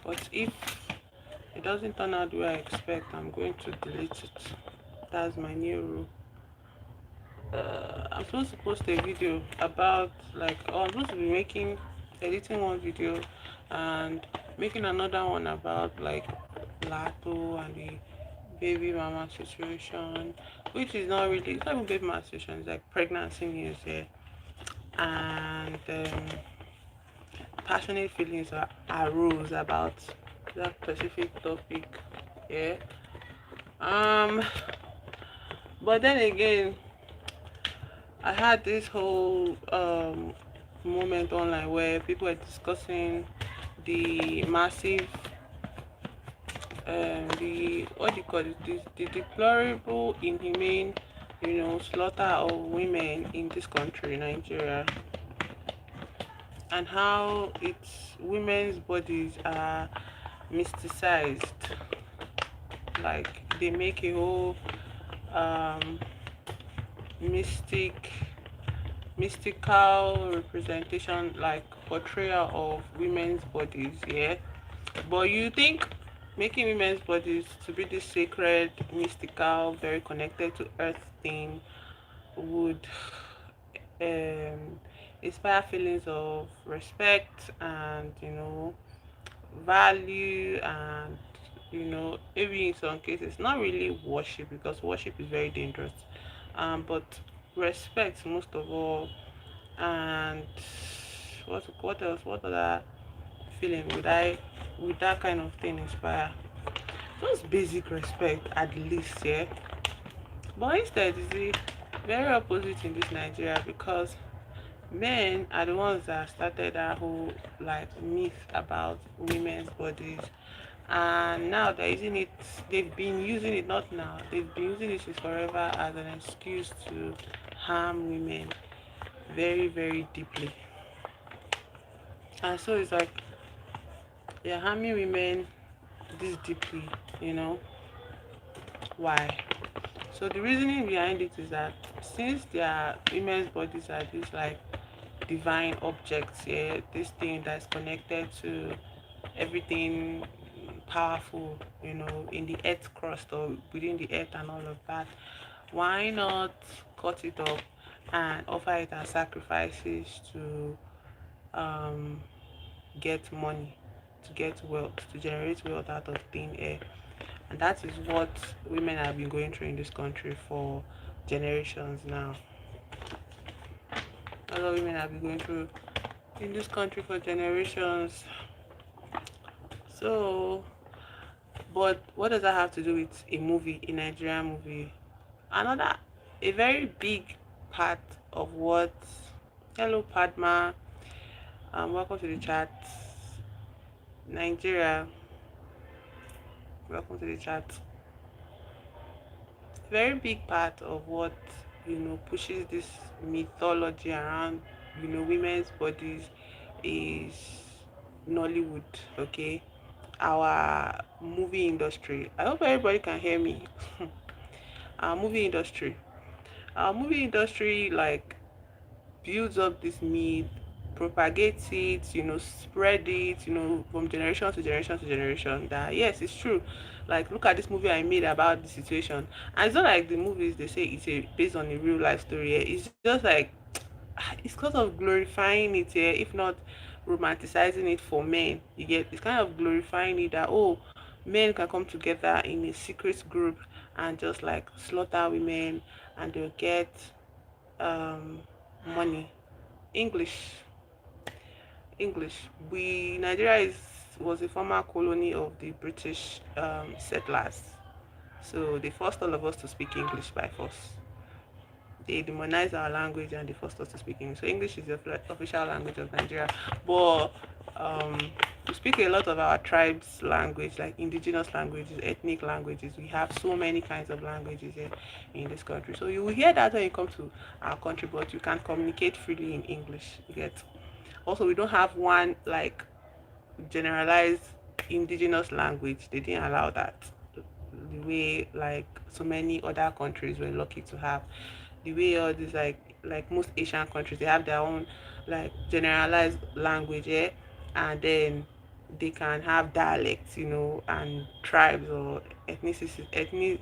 But if it doesn't turn out the way I expect, I'm going to delete it. That's my new rule. I'm supposed to post a video about like, oh, I'm supposed to be editing one video and making another one about like Lato and the baby mama situation, which is not really, it's not even baby mama situation, it's like pregnancy news here. And passionate feelings arose about that specific topic. Yeah. Um, but then again, I had this whole moment online where people were discussing the massive, the what do you call it, the deplorable, inhumane, slaughter of women in this country, Nigeria, and how its women's bodies are mysticized. Like they make a whole um, mystic mystical representation, like portrayal of women's bodies, yeah. But you think making women's bodies to be this sacred, mystical, very connected to earth thing would um, inspire feelings of respect and value, and maybe in some cases not really worship, because worship is very dangerous, but respect most of all. And what else, what other feeling would that kind of thing inspire? Just basic respect at least, yeah. But instead it's the very opposite in this Nigeria, because men are the ones that started that whole like myth about women's bodies, and now they're using it. They've been using it, not now, they've been using it since forever as an excuse to harm women very, very deeply. And so it's like they're harming women this deeply, you know. Why? So the reasoning behind it is that since their women's bodies are these like divine objects, yeah, this thing that's connected to everything powerful, in the earth crust or within the earth and all of that, why not cut it up and offer it as sacrifices to um get money, to get wealth, to generate wealth out of thin air? And that is what women have been going through in this country for generations now. That's what women have been going through in this country for generations. So, but what does that have to do with a movie, a Nigerian movie? Another, a very big part of what, hello Padma, welcome to the chat. Nigeria, welcome to the chat. Very big part of what pushes this mythology around women's bodies is Nollywood. Okay, our movie industry. I hope everybody can hear me. our movie industry our movie industry like builds up this myth, propagates it, spread it, from generation to generation to generation, that yes, it's true. Like, look at this movie I made about the situation. And it's not like the movies they say it's based on a real life story. Yeah. It's just like it's kind of glorifying it, yeah, if not romanticizing it for men. You get, it's kind of glorifying it that, oh, men can come together in a secret group and just like slaughter women, and they'll get um money. English. English. We Nigeria is was a former colony of the British settlers. So they forced all of us to speak English by force. They demonized our language and they forced us to speak English. So English is the official language of Nigeria. But um, we speak a lot of our tribes' language, like indigenous languages, ethnic languages. We have so many kinds of languages here in this country. So you will hear that when you come to our country, but you can't communicate freely in English. You get. Also, we don't have one like generalized indigenous language. They didn't allow that, the way like so many other countries were lucky to have. The way all these like most Asian countries, they have their own like generalized language, yeah? And then they can have dialects, and tribes or ethnicity.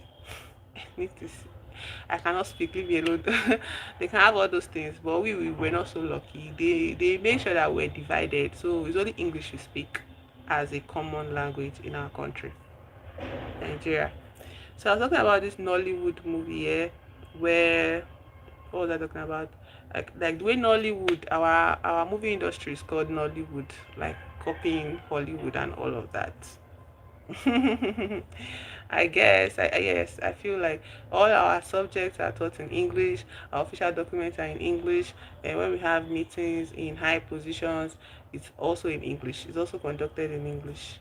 I cannot speak, leave me alone. They can have all those things, but we were not so lucky. They make sure that we're divided, so it's only English we speak as a common language in our country, Nigeria. So I was talking about this Nollywood movie here, where what was I talking about? Like the way Nollywood, our movie industry is called Nollywood, like copying Hollywood and all of that. I guess, yes, I feel like all our subjects are taught in English, our official documents are in English, and when we have meetings in high positions, it's also in English. It's also conducted in English.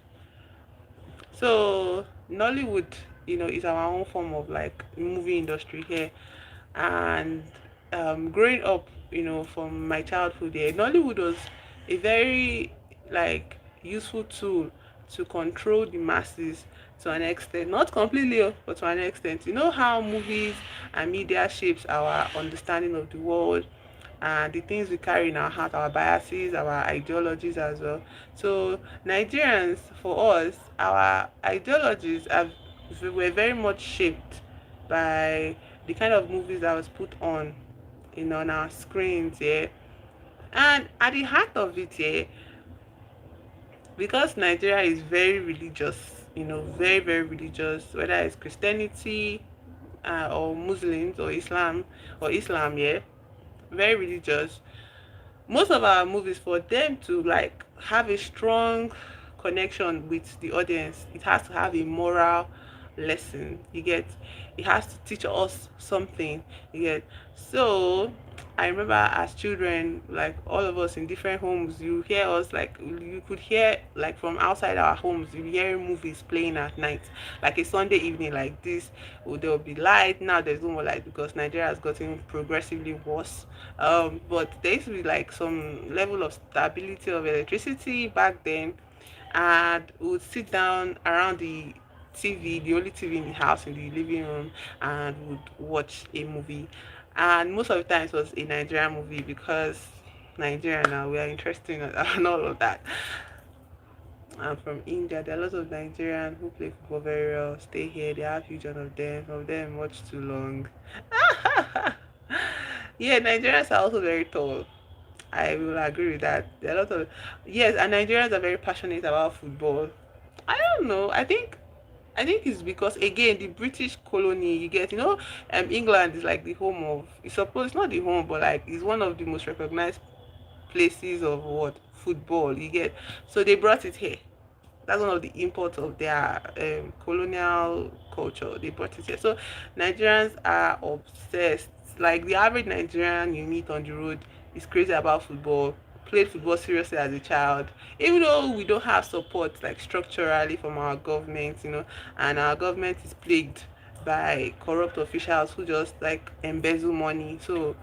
So Nollywood, is our own form of like movie industry here, and growing up, from my childhood there, Nollywood was a very like useful tool to control the masses to an extent, not completely, but to an extent. You know how movies and media shapes our understanding of the world and the things we carry in our heart, our biases, our ideologies as well. So Nigerians, for us, our ideologies were very much shaped by the kind of movies that was put on, on our screens, yeah. And at the heart of it, yeah, because Nigeria is very religious, very, very religious, whether it's Christianity, or Muslims or Islam, yeah, very religious. Most of our movies, for them to like have a strong connection with the audience, it has to have a moral lesson. You get, it has to teach us something. You get. So I remember as children, like all of us in different homes, you hear us, like you could hear like from outside our homes, you hear movies playing at night, like a Sunday evening like this. There will be light. Now there's no more light because Nigeria has gotten progressively worse. But there used to be like some level of stability of electricity back then, and we would sit down around the TV, the only TV in the house, in the living room, and would watch a movie. And most of the time it was a Nigerian movie because Nigeria now, we are interested in and all of that. I'm from India. There are lots of Nigerians who play football very well, stay here. They have huge amount of them. Some of them watch too long. Yeah, Nigerians are also very tall. I will agree with that. There are a lot of, yes, and Nigerians are very passionate about football. I don't know. I think it's because again the British colony, you get, England is like the home of, it's supposed, it's not the home, but like it's one of the most recognized places of what, football, you get. So they brought it here. That's one of the imports of their colonial culture. They brought it here. So Nigerians are obsessed. Like the average Nigerian you meet on the road is crazy about football. Played football seriously as a child, even though we don't have support like structurally from our government, and our government is plagued by corrupt officials who just like embezzle money. So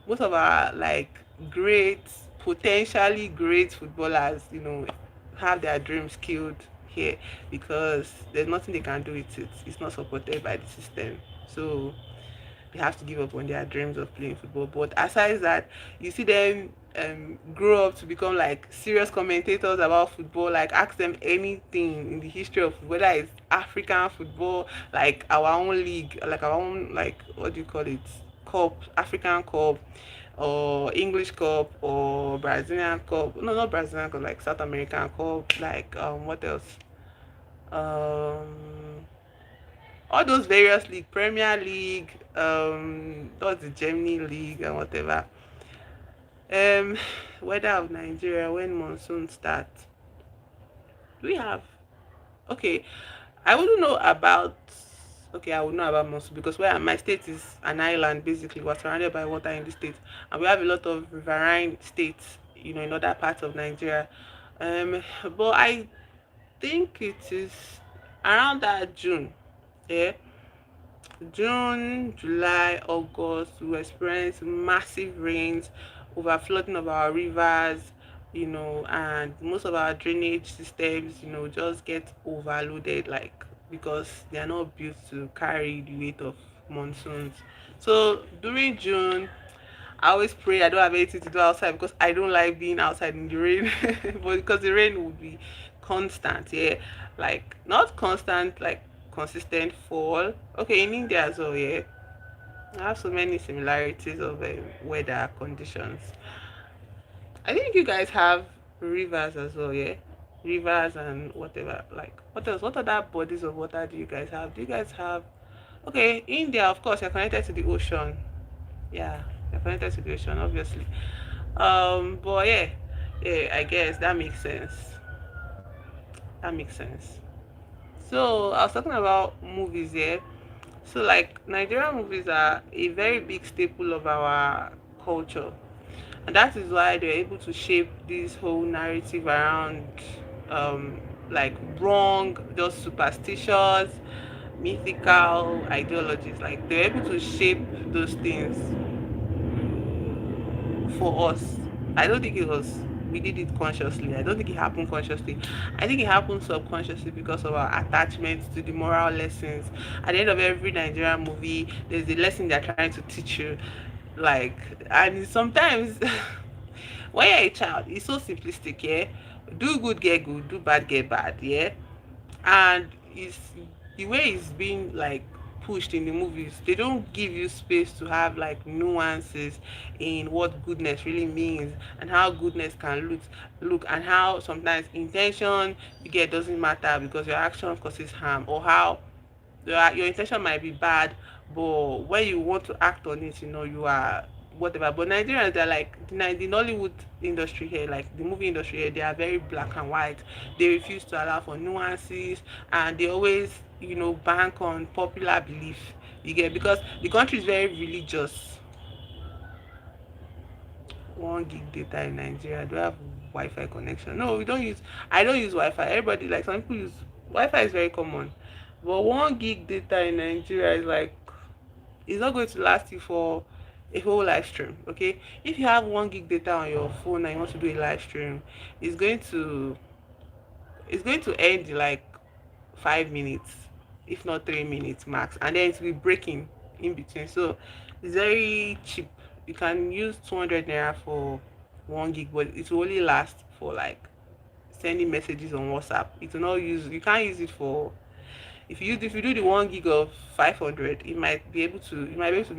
most of our like great, potentially great footballers, have their dreams killed here because there's nothing they can do with it. It's not supported by the system. So they have to give up on their dreams of playing football. But aside that, you see them grow up to become like serious commentators about football. Like ask them anything in the history of whether it's African football, like our own league, like our own, like what do you call it, cup, African cup, or English cup, or Brazilian cup. No, not Brazilian cup, like South American cup. Like what else? Um, all those various league, Premier League, what's the Germany League and whatever. Um, weather of Nigeria when monsoon starts. We have, okay. I wouldn't know about. Okay, I would know about monsoon because where my state is an island. Basically, we're surrounded by water in the state, and we have a lot of riverine states. In other parts of Nigeria. But I think it is around that June. Yeah, June, July, August, we experience massive rains, overflowing of our rivers, and most of our drainage systems, just get overloaded, like because they are not built to carry the weight of monsoons. So during June, I always pray I don't have anything to do outside because I don't like being outside in the rain, but because the rain would be constant, yeah, like not constant, like consistent fall. Okay, in India as well, yeah, I have so many similarities of weather conditions. I think you guys have rivers as well, yeah, rivers and whatever. Like what else? What other bodies of water do you guys have? Do you guys have? Okay, India, of course, you're connected to the ocean. Yeah, you're connected to the ocean, obviously. But yeah, yeah, I guess that makes sense. That makes sense. So I was talking about movies here. So like Nigerian movies are a very big staple of our culture. And that is why they're able to shape this whole narrative around um like wrong, just superstitious, mythical ideologies. Like they're able to shape those things for us. I don't think it was we did it consciously. I don't think it happened consciously. I think it happened subconsciously because of our attachment to the moral lessons. At the end of every Nigerian movie, there's a lesson they're trying to teach you. Like, and sometimes when you're a child, it's so simplistic, yeah. Do good, get good. Do bad, get bad, yeah. And it's the way it's being like pushed in the movies. They don't give you space to have like nuances in what goodness really means and how goodness can look and how sometimes intention you get doesn't matter because your action causes harm, or how your intention might be bad, but when you want to act on it, you are whatever. But Nigerians, they're like the Nollywood industry here, like the movie industry here, they are very black and white. They refuse to allow for nuances, and they always, bank on popular belief. You get, because the country is very religious. 1 gig data in Nigeria. Do I have Wi-Fi connection? No, we don't use. I don't use Wi-Fi. Everybody, like some people use Wi-Fi is very common, but 1 gig data in Nigeria is like it's not going to last you for a whole live stream. Okay, if you have 1 gig data on your phone and you want to do a live stream, it's going to it's going to end in like 5 minutes, if not 3 minutes max, and then it will be breaking in between. So it's very cheap. You can use 200 naira for 1 gig, but it will only last for like sending messages on WhatsApp. It will not use. You can't use it for if you do the 1 gig of 500, you might be able to be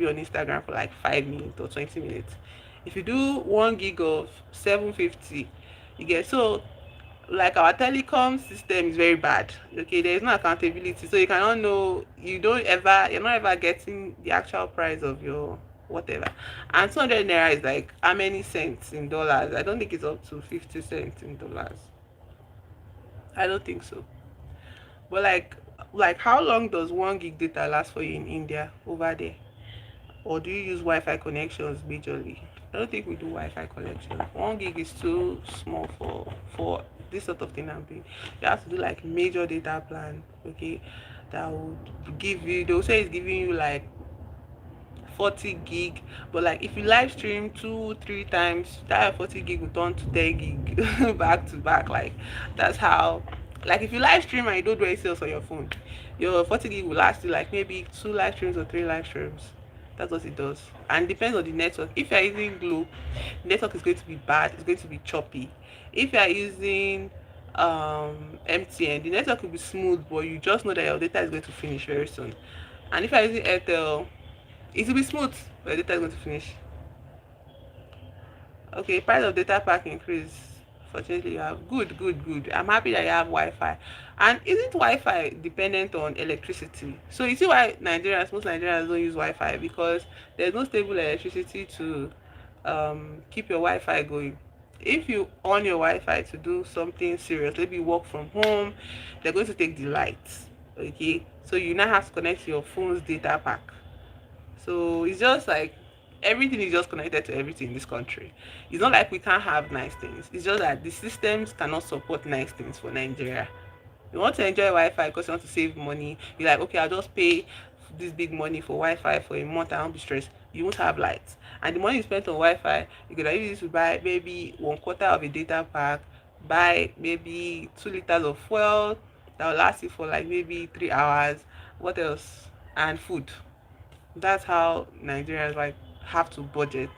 on Instagram for like 5 minutes or 20 minutes. If you do 1 gig of 750, you get so like our telecom system is very bad. Okay, there is no accountability, so you cannot know. You're not ever getting the actual price of your whatever. And 200 naira is like how many cents in dollars? I don't think it's up to 50 cents in dollars. I don't think so. But like how long does 1 gig data last for you in India over there? Or do you use Wi-Fi connections majorly? I don't think we do Wi-Fi connections. 1 gig is too small for this sort of thing I'm doing. You have to do like major data plan, okay? That would give you. They'll say it's giving you like 40 gig, but like if you live stream 2 3 times, that 40 gig will turn to 10 gig back to back. Like that's how, like if you live stream and you don't do any sales on your phone, your 40 gig will last you like maybe 2 live streams or 3 live streams. That's what it does. And it depends on the network. If you're using Glow, the network is going to be bad, it's going to be choppy. If you're using MTN, the network will be smooth, but you just know that your data is going to finish very soon. And if you're using Airtel, it will be smooth, but the data is going to finish. Okay, price of data pack increase. Fortunately, you have good. I'm happy that you have Wi-Fi. And isn't Wi-Fi dependent on electricity? So you see why most Nigerians don't use Wi-Fi, because there's no stable electricity to keep your Wi-Fi going. If you on your Wi-Fi to do something serious, maybe work from home, they're going to take the lights. Okay, so you now have to connect your phone's data pack. So it's just like everything is just connected to everything in this country. It's not like we can't have nice things. It's just that the systems cannot support nice things for Nigeria. You want to enjoy Wi-Fi because you want to save money. You're like, okay, I'll just pay this big money for Wi-Fi for a month. I won't be stressed. You won't have lights, and the money you spent on Wi-Fi, you could use it to buy maybe 1/4 of a data pack, buy maybe 2 liters of fuel that will last you for like maybe 3 hours. What else? And food. That's how Nigerians like have to budget.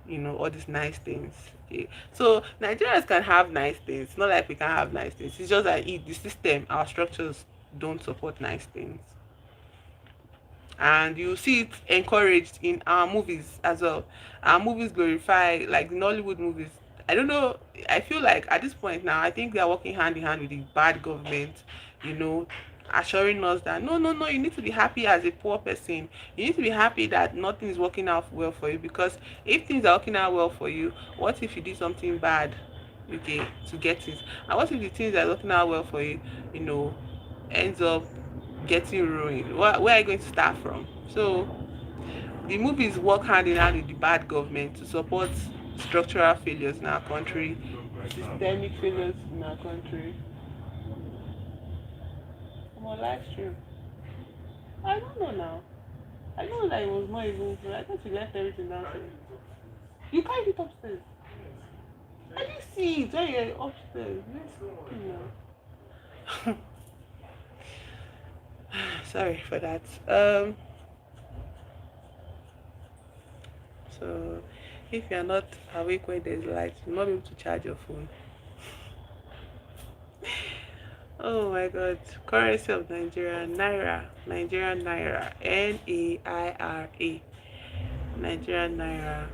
all these nice things. Okay. So Nigerians can have nice things, not like we can have nice things. It's just that the system, our structures don't support nice things. And you see it encouraged in our movies as well. Our movies glorify, like the Nollywood movies. I don't know. I feel like at this point now, I think they are working hand in hand with the bad government, you know, assuring us that no, no, no, you need to be happy as a poor person. You need to be happy that nothing is working out well for you, because if things are working out well for you, what if you did something bad, okay, to get it? And what if the things that are working out well for you, you know, ends up getting ruined? Where are you going to start from? So the movies work hand in hand with the bad government to support structural failures in our country, systemic failures in our country. I'm on live stream. I don't know now. I know that it was not even. I thought you left everything downstairs. You carried it upstairs. I didn't see it when you're upstairs. Let's sorry for that. So if you're not awake when there's light, you'll not be able to charge your phone. Oh my god. Currency of Nigeria, Naira. Nigerian Naira. Naira. Nigerian Naira.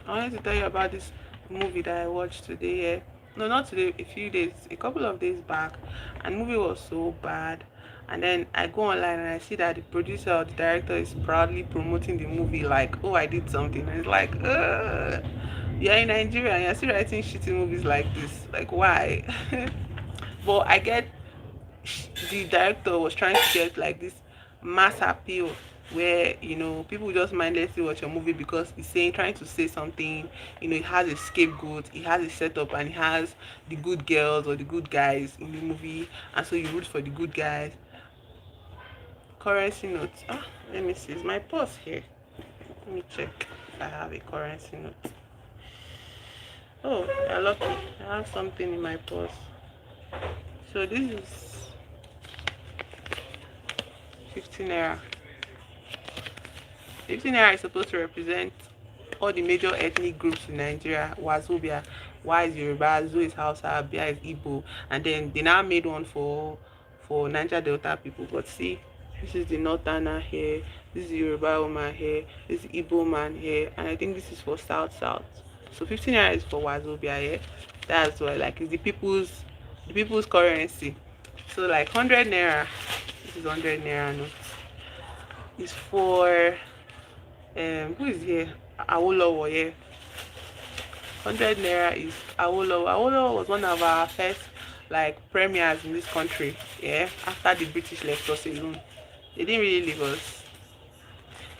I wanted to tell you about this movie that I watched today. Yeah. No, not today, a few days, a couple of days back. And the movie was so bad. And then I go online and I see that the producer or the director is proudly promoting the movie like, oh, I did something. And it's like, you're in Nigeria and you're still writing shitty movies like this. Like, why? But I get the director was trying to get like this mass appeal where people just mindlessly watch a movie because he's saying trying to say something. It has a scapegoat, it has a setup, and it has the good girls or the good guys in the movie, and so you root for the good guys. Currency notes. Let me see, is my purse here? Let me check if I have a currency note. Oh, you're lucky, I have something in my purse. So this is 15 naira. 15 naira is supposed to represent all the major ethnic groups in Nigeria. Wazobia, Y is Yoruba, Zo is Hausa, Bia is Igbo, and then they now made one for Niger Delta people. But see, this is the Northerner here, this is the Yoruba woman here, this is the Igbo man here, and I think this is for South. So 15 naira is for Wazobia here. That's why, like, it's the people's currency. So like 100 naira, this is 100 naira note. Is for who is here? Awolowo here. 100 naira is Awolowo. Awolowo was one of our first like premiers in this country. Yeah, after the British left us alone, they didn't really leave us.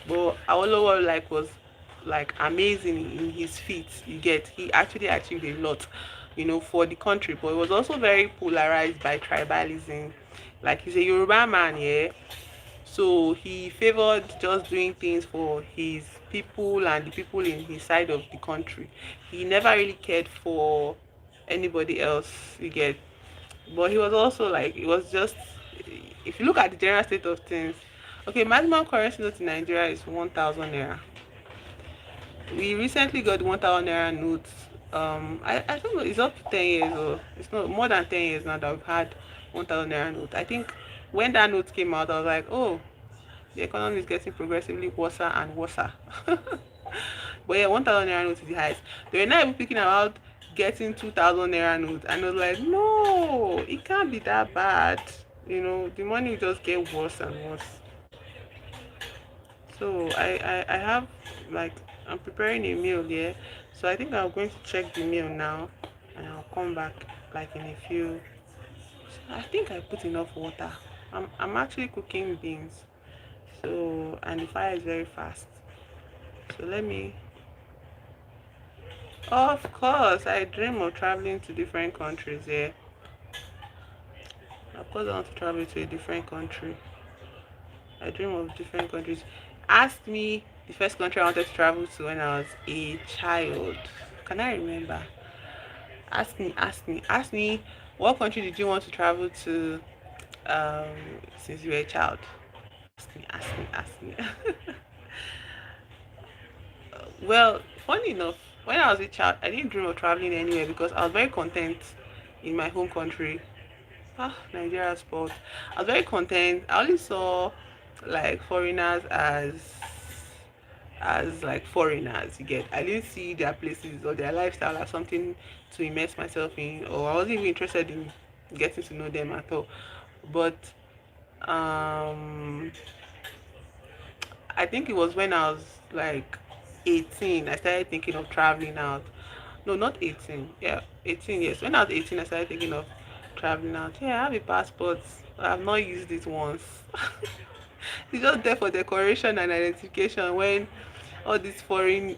But Awolowo was like amazing in his feats. He actually achieved a lot, for the country. But it was also very polarized by tribalism. Like, he's a Yoruba man, yeah. So he favored just doing things for his people and the people in his side of the country. He never really cared for anybody else, you get. But he was also like, it was just, if you look at the general state of things, okay, maximum currency note in Nigeria is 1,000 naira. We recently got 1,000 naira notes. I don't know, it's up to 10 years, or it's not more than 10 years now that we've had 1,000 naira note. I think when that note came out, I was like, oh, the economy is getting progressively worse and worse. But yeah, 1,000 naira note is the highest. They were not even thinking about getting 2,000 naira note, and I was like, no, it can't be that bad. The money will just get worse and worse. So I have, like, I'm preparing a meal here. So I think I'm going to check the meal now, and I'll come back like in a few. I think I put enough water. I'm actually cooking beans. So, and the fire is very fast. So let me. Of course, I dream of traveling to different countries. Yeah, of course I want to travel to a different country. I dream of different countries. Ask me the first country I wanted to travel to when I was a child. Can I remember? Ask me. What country did you want to travel to since you were a child? Ask me. Well, funny enough, when I was a child, I didn't dream of traveling anywhere because I was very content in my home country. Ah, Nigeria sport. I was very content. I only saw like foreigners as like foreigners. You get. I didn't see their places or their lifestyle as something to immerse myself in, or I wasn't even interested in getting to know them at all. But um I think it was when I was like 18, I started thinking of traveling out. No, not 18. Yeah, 18 years. When I was 18, I started thinking of traveling out. Yeah, I have a passport. I've not used it once. It's just there for decoration and identification when all these foreign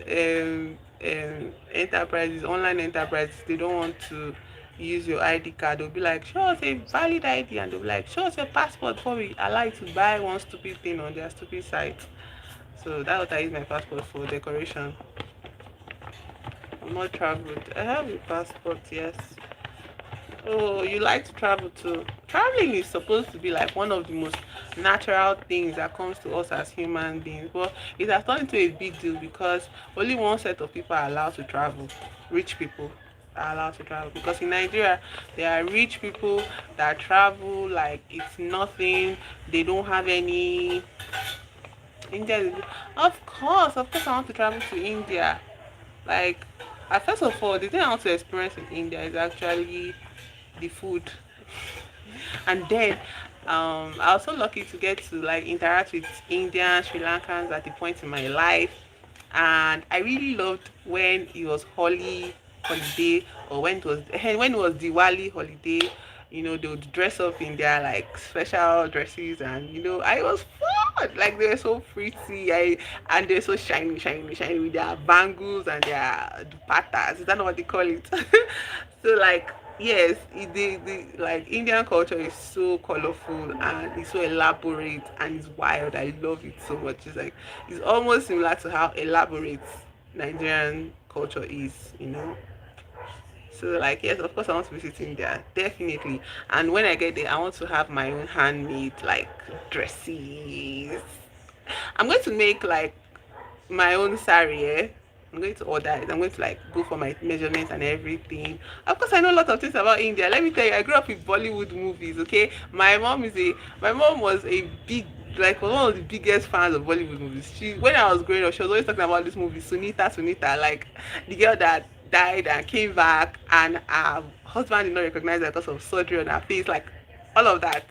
enterprises, online enterprises, they don't want to use your ID card. They'll be like, show us a valid ID, and they'll be like, show us your passport before we allow you to buy one stupid thing on their stupid site. So that's what I use my passport for, decoration. I'm not traveled. I have a passport, yes. Oh, you like to travel too? Traveling is supposed to be like one of the most natural things that comes to us as human beings, but it has turned into a big deal because only one set of people are allowed to travel. Rich people are allowed to travel because in Nigeria there are rich people that travel like it's nothing. They don't have any. India is, of course, I want to travel to India. Like, first of all, the thing I want to experience in India is actually the food. And then I was so lucky to get to like interact with Indian Sri Lankans at the point in my life, and I really loved when it was Holi holiday, or when it was Diwali holiday. They would dress up in their like special dresses, and I was fun. Like they were so pretty, and they're so shiny with their bangles and their dupattas. Is that not what they call it? So like yes, the like Indian culture is so colorful and it's so elaborate and it's wild. I love it so much. It's almost similar to how elaborate Nigerian culture is. So like yes, of course I want to visit India, definitely. And when I get there, I want to have my own handmade like dresses. I'm going to make like my own saree. I'm going to order it. I'm going to like go for my measurements and everything. Of course, I know a lot of things about India. Let me tell you, I grew up with Bollywood movies. Okay, my mom was a big like was one of the biggest fans of Bollywood movies. When I was growing up, she was always talking about this movie, Sunita, like the girl that died and came back, and her husband did not recognize her because of surgery on her face, like all of that.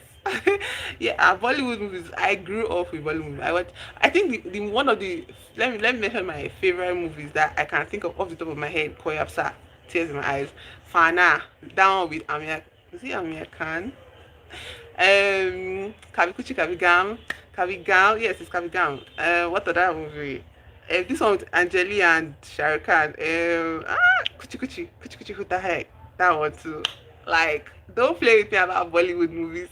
Yeah, Bollywood movies. I grew up with Bollywood movies. I think the one of the let me mention my favorite movies that I can think of off the top of my head. Koyapsa, Tears in My Eyes, Fana, that one with Amir. Is it Amir Khan? Kabikuchi Kabigam. Yes, it's Kabigam. What other movie? This one with Angeli and Shah Rukh Khan. Kuchi, who the heck? That one too. Like, don't play with me about Bollywood movies.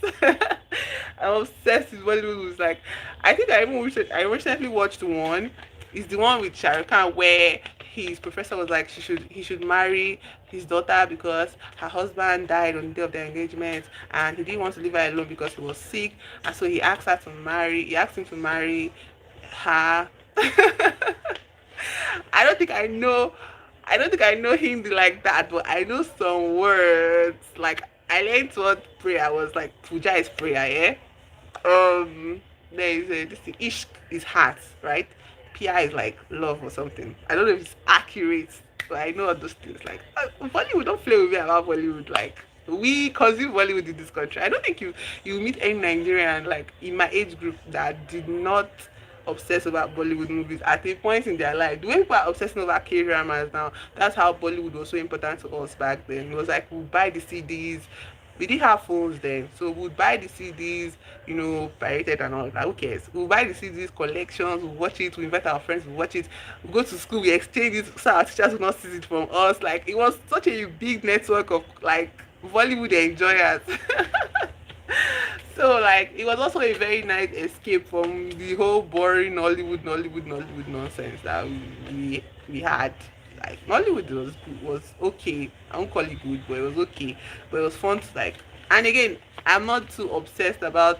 I'm obsessed with Bollywood movies. Like, I think I recently watched one. It's the one with Shah Rukh Khan where his professor was like he should marry his daughter because her husband died on the day of their engagement, and he didn't want to leave her alone because he was sick, and so he asked him to marry her. I don't think I know. I don't think I know Hindi like that, but I know some words. Like I learned what prayer was like. Puja is prayer, yeah. There is this thing. Ishq is heart, right? Pia is like love or something. I don't know if it's accurate, but I know all those things. Like Bollywood, don't play with me about Bollywood. Like we consume Bollywood in this country. I don't think you meet any Nigerian like in my age group that did not obsess about Bollywood movies at a point in their life. The way people are obsessing over K dramas now, that's how Bollywood was so important to us back then. It was like we buy the CDs. We didn't have phones then, so we'd buy the CDs, pirated and all that. Who cares? We'll buy the CDs, collections, we'll watch it, we invite our friends, we'll watch it, we go to school, we exchange it so our teachers will not see it from us. Like it was such a big network of like Bollywood enjoyers. So like it was also a very nice escape from the whole boring Nollywood nonsense that we had. Like Nollywood was okay. I won't call it good, but it was okay. But it was fun to like. And again, I'm not too obsessed about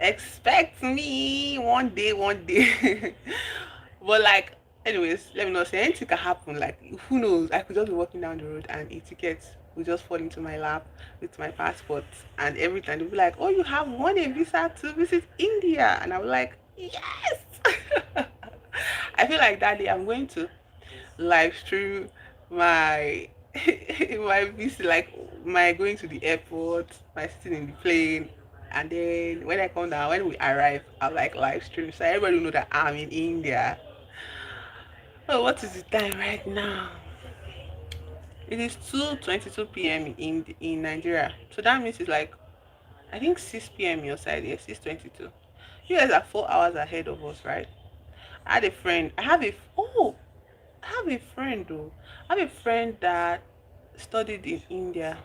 Expect me one day, one day. But like, anyways, let me not say anything can happen. Like, who knows? I could just be walking down the road and a ticket will just fall into my lap with my passport, and every time they'll be like, "Oh, you have won a visa to visit India," and I'm like, "Yes." I feel like that day I'm going to live stream my my visit, like my going to the airport, my sitting in the plane, and then when I come down, when we arrive, I'll like live stream so everybody will know that I'm in India. Oh, what is the time right now? It is 2:22 p.m. in Nigeria. So that means it's like I think 6 p.m. your side, yeah, 6:22. You guys are 4 hours ahead of us, right? I had a friend. I have a friend though. I have a friend that studied in India.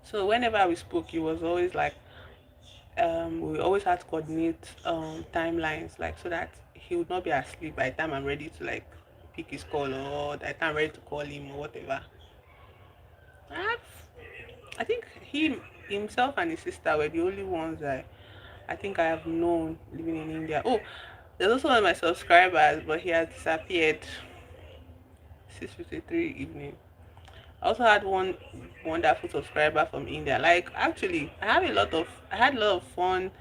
So whenever we spoke, it was always like we always had to coordinate timelines, like so that he would not be asleep by the time I'm ready to like pick his call or by the time I'm ready to call him or whatever. I've, I think himself and his sister were the only ones I think I have known living in India. Oh, there's also one of my subscribers, but he has disappeared. 6:53 evening. I also had one wonderful subscriber from India. Like actually, I had a lot of fun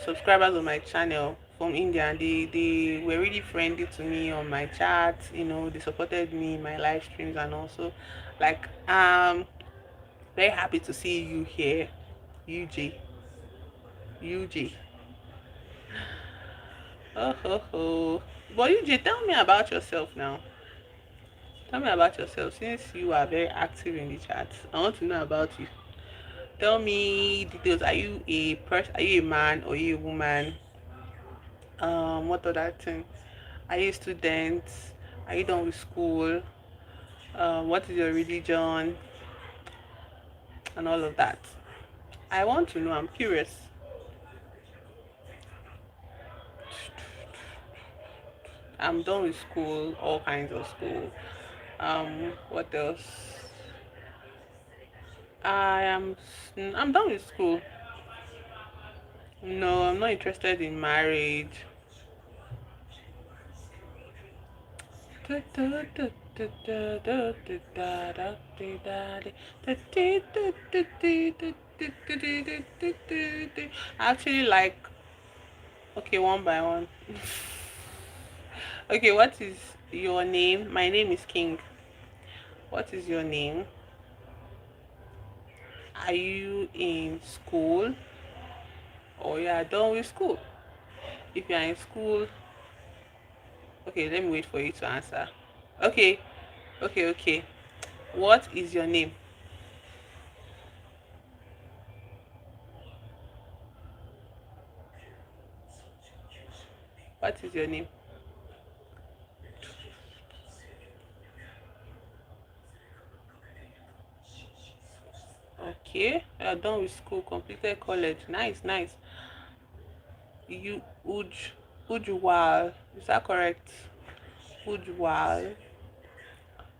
subscribers on my channel from India, and they were really friendly to me on my chats. You know, they supported me in my live streams, and also like very happy to see you here, UJ. UJ. Oh ho ho. But UJ, tell me about yourself now. Tell me about yourself since you are very active in the chat. I want to know about you. Tell me details. Are you a person? Are you a man or are you a woman? What other thing? Are you a student? Are you done with school? What is your religion? And all of that. I want to know. I'm curious. I'm done with school, all kinds of school. What else? I'm done with school. No, I'm not interested in marriage. Actually, like, okay, one by one. Okay, what is your name? My name is King. What is your name? Are you in school or you are done with school? If you are in school, okay, let me wait for you to answer. Okay, okay. What is your name? What is your name? Okay, you are done with school, completed college. Nice, nice. You Ujwal, is that correct? Ujwal.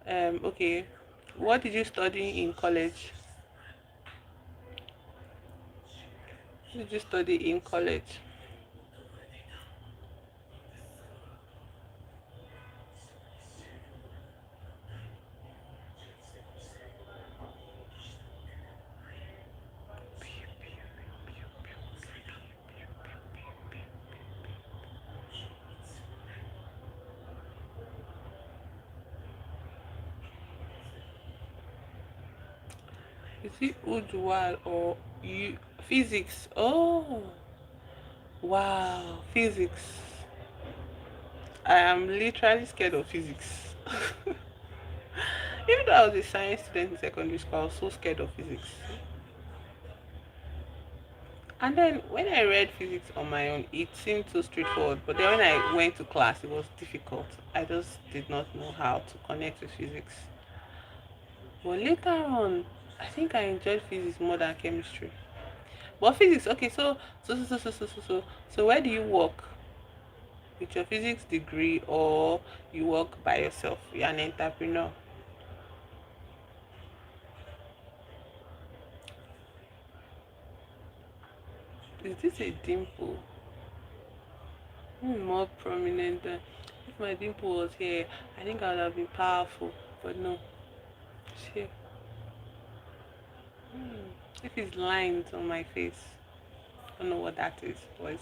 Okay. What did you study in college? What did you study in college? Is it Ujwal or you physics? Oh, wow, physics. I am literally scared of physics. Even though I was a science student in secondary school, I was so scared of physics. And then when I read physics on my own, it seemed so straightforward. But then when I went to class, it was difficult. I just did not know how to connect with physics. But later on, I think I enjoyed physics more than chemistry. But physics, okay, so where do you work with your physics degree or you work by yourself? You're an entrepreneur. Is this a dimple? More prominent than if my dimple was here. I think I would have been powerful, but no. It's here. If it's lines on my face, I don't know what that is, boys.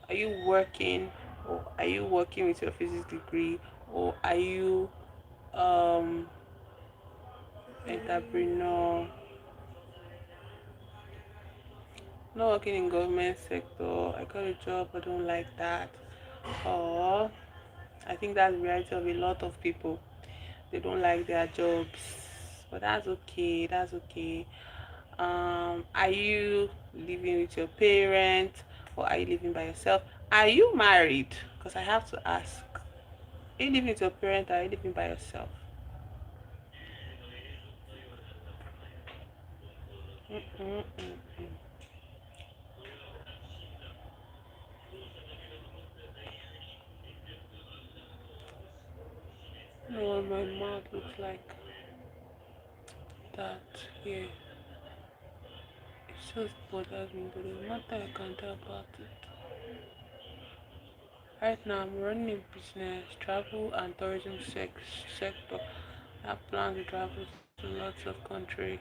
Are you working, or are you working with your physics degree, or are you um entrepreneur? Not working in government sector. I got a job, I don't like that. Or I think that's the reality of a lot of people. They don't like their jobs, but that's okay. That's okay. Are you living with your parents, or are you living by yourself? Are you married? Because I have to ask. Are you living with your parents, or are you living by yourself? Mm-mm-mm. I know what my mouth looks like. That here. It just bothers me, but there's nothing I can do about it. Right now, I'm running a business, travel and tourism sector. I have plans to travel to lots of countries.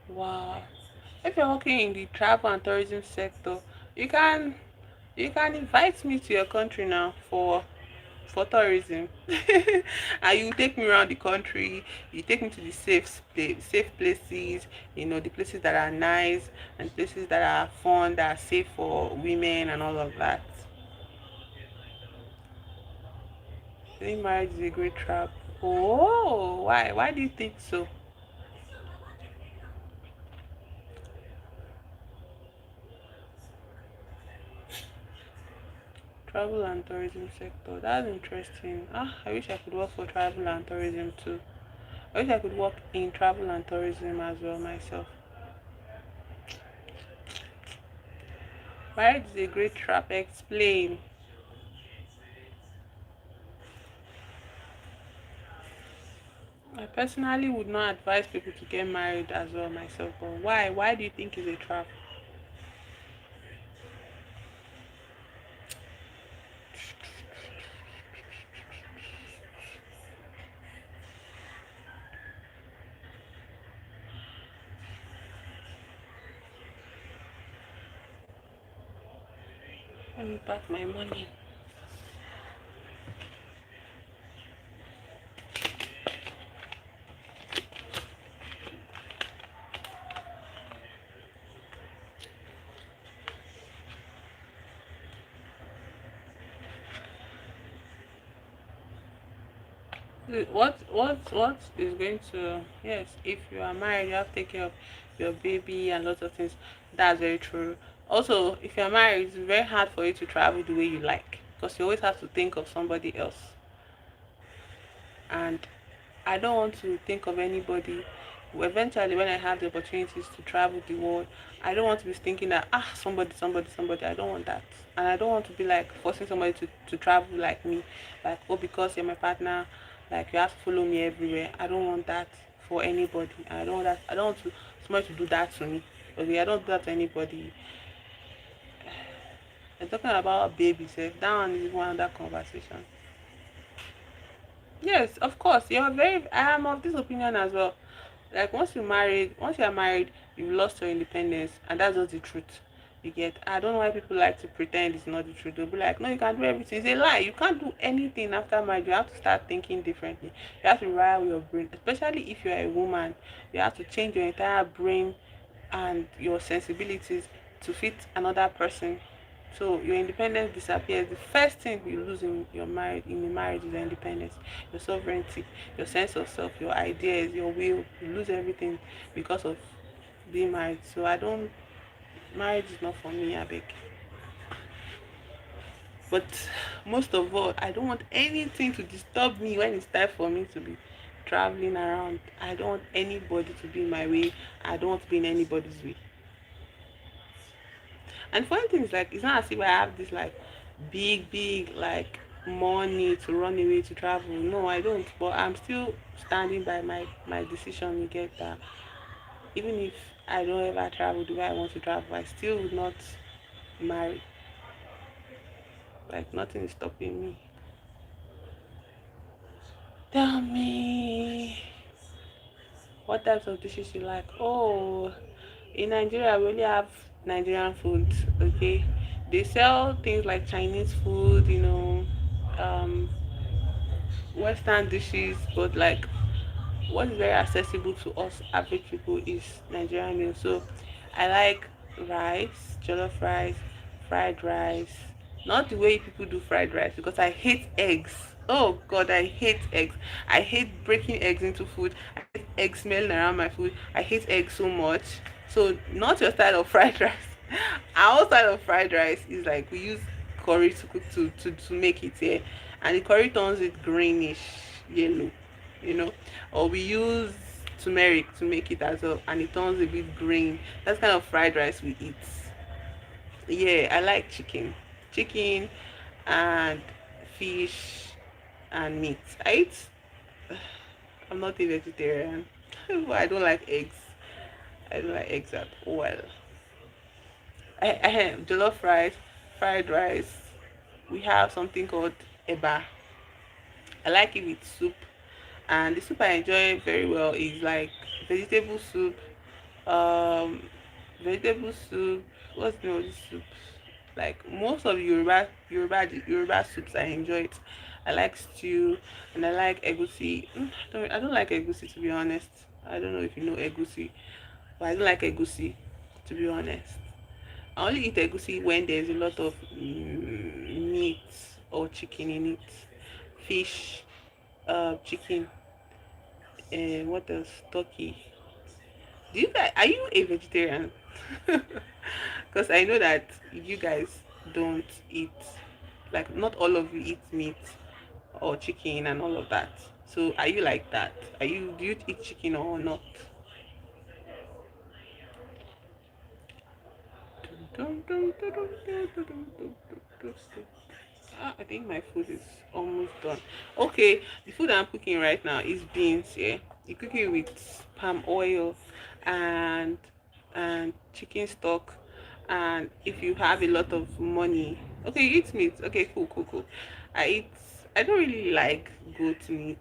Wow. If you're working in the travel and tourism sector, you can you can invite me to your country now for tourism. And you take me around the country, you take me to the safe places, the places that are nice and places that are fun, that are safe for women and all of that. I think marriage is a great trap. Oh, why? Why do you think so? Travel and tourism sector. That's interesting. I wish I could work for travel and tourism too. I wish I could work in travel and tourism as well myself. Marriage is a great trap. Explain. I personally would not advise people to get married as well myself. But why? Why do you think it's a trap? Let me pack my money. What is going to, yes, if you are married, you have to take care of your baby and lots of things. That's very true. Also, if you're married, it's very hard for you to travel the way you like, because you always have to think of somebody else. And I don't want to think of anybody. Eventually, when I have the opportunities to travel the world, I don't want to be thinking that somebody. I don't want that, and I don't want to be like forcing somebody to travel like me, like, oh, because you're my partner, like you have to follow me everywhere. I don't want that for anybody. I don't want that. I don't want somebody to do that to me. Okay, I don't do that to anybody. I'm talking about babies. That one is one other conversation. Yes, of course. You're very. I am of this opinion as well. Like once you are married, you've lost your independence, and that's just the truth. You get. I don't know why people like to pretend it's not the truth. They'll be like, no, you can do everything. It's a lie. You can't do anything after marriage. You have to start thinking differently. You have to rewire your brain, especially if you're a woman. You have to change your entire brain and your sensibilities to fit another person. So your independence disappears. The first thing you lose in a marriage is your independence, your sovereignty, your sense of self, your ideas, your will. You lose everything because of being married. So I don't marriage is not for me, I beg. But most of all, I don't want anything to disturb me when it's time for me to be traveling around. I don't want anybody to be in my way. I don't want to be in anybody's way. And funny thing is, like, it's not as if I have this like big, like money to run away to travel. No, I don't. But I'm still standing by my decision. You get that? Even if I don't ever travel the way I want to travel, I still would not marry. Like nothing is stopping me. Tell me what types of dishes you like. Oh, in Nigeria we only have Nigerian food. Okay, they sell things like Chinese food, um, Western dishes, but like what is very accessible to us average people is Nigerian meal. So I like rice, jollof rice, fried rice. Not the way people do fried rice because I hate eggs. Oh God, I hate eggs. I hate breaking eggs into food. I hate eggs smelling around my food. I hate eggs so much. So not your style of fried rice. Our style of fried rice is like we use curry to cook to make it here, and the curry turns it greenish yellow, you know, or we use turmeric to make it as well, and it turns a bit green. That's kind of fried rice we eat. Yeah, I like chicken and fish and meat. I'm not a vegetarian. But I don't like eggs. I don't like eggs at all. I have jollof rice, fried rice. We have something called eba. I like it with soup, and the soup I enjoy very well is like vegetable soup. Um, vegetable soup. What's the name of this soup? Like most of Yoruba soups, I enjoy it. I like stew and I like egusi. I don't like egusi to be honest. I don't know if you know egusi, but I don't like egusi to be honest. I only eat egusi when there's a lot of meat or chicken in it. Fish, chicken, and what else? Turkey. Do you guys are you a vegetarian? Because I know that you guys don't eat, like not all of you eat meat or chicken and all of that. So are you like that? Do you eat chicken or not? I think my food is almost done. Okay, the food I'm cooking right now is beans. Yeah, you cook it with palm oil and chicken stock. And if you have a lot of money, okay, you eat meat. Okay, cool, cool, cool. I eat. I don't really like goat meat.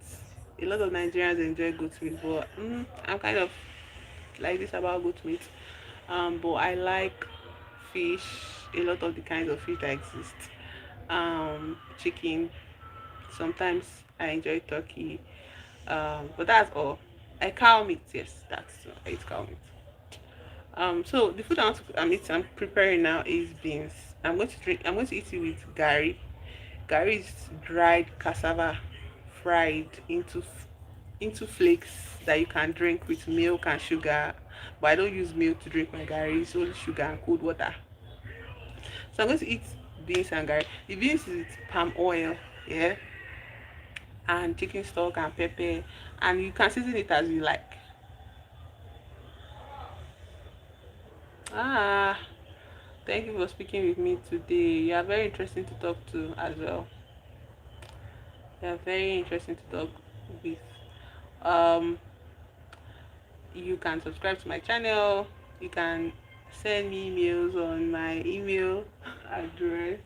A lot of Nigerians enjoy goat meat, but I'm kind of like this about goat meat. But I like fish, a lot of the kinds of fish that exist. Chicken. Sometimes I enjoy turkey. But that's all. I cow meat, yes, I eat cow meat. So the food I'm preparing now is beans. I'm going to eat it with gari. Gari is dried cassava fried into flakes that you can drink with milk and sugar. But I don't use milk to drink my gari, it's only sugar and cold water. So I'm going to eat beans and gari. The beans is with palm oil, yeah, and chicken stock and pepper, and you can season it as you like. Ah, thank you for speaking with me today. You are very interesting to talk to as well. You are very interesting to talk with. Um, you can subscribe to my channel. You can send me emails on my email address.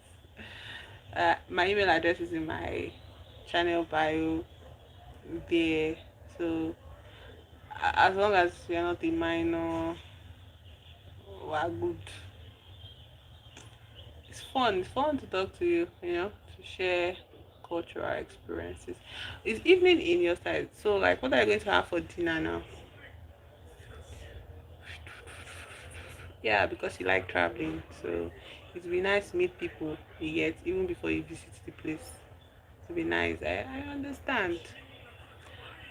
My email address is in my channel bio there. So as long as you're not a minor, we're good. It's fun to talk to you, to share cultural experiences. It's evening in your side, so like what are you going to have for dinner now? Yeah, because you like traveling, so it'd be nice to meet people you get even before you visit the place. It'd be nice. I understand.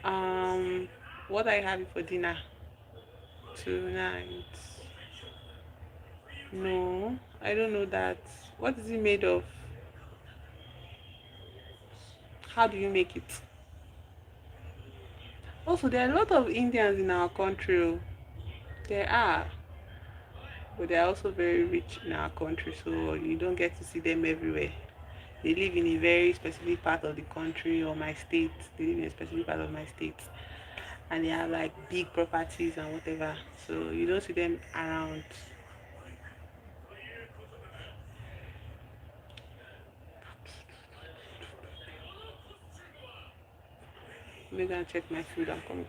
Um, what are you having for dinner tonight? No, I don't know that. What is it made of? How do you make it? Also, there are a lot of Indians in our country. Oh. There are, but they are also very rich in our country, so you don't get to see them everywhere. they live in a very specific part of the country or my state. They live in a specific part of my state, and they have like big properties and whatever. So you don't see them around. Let me go and check my food. I'm coming.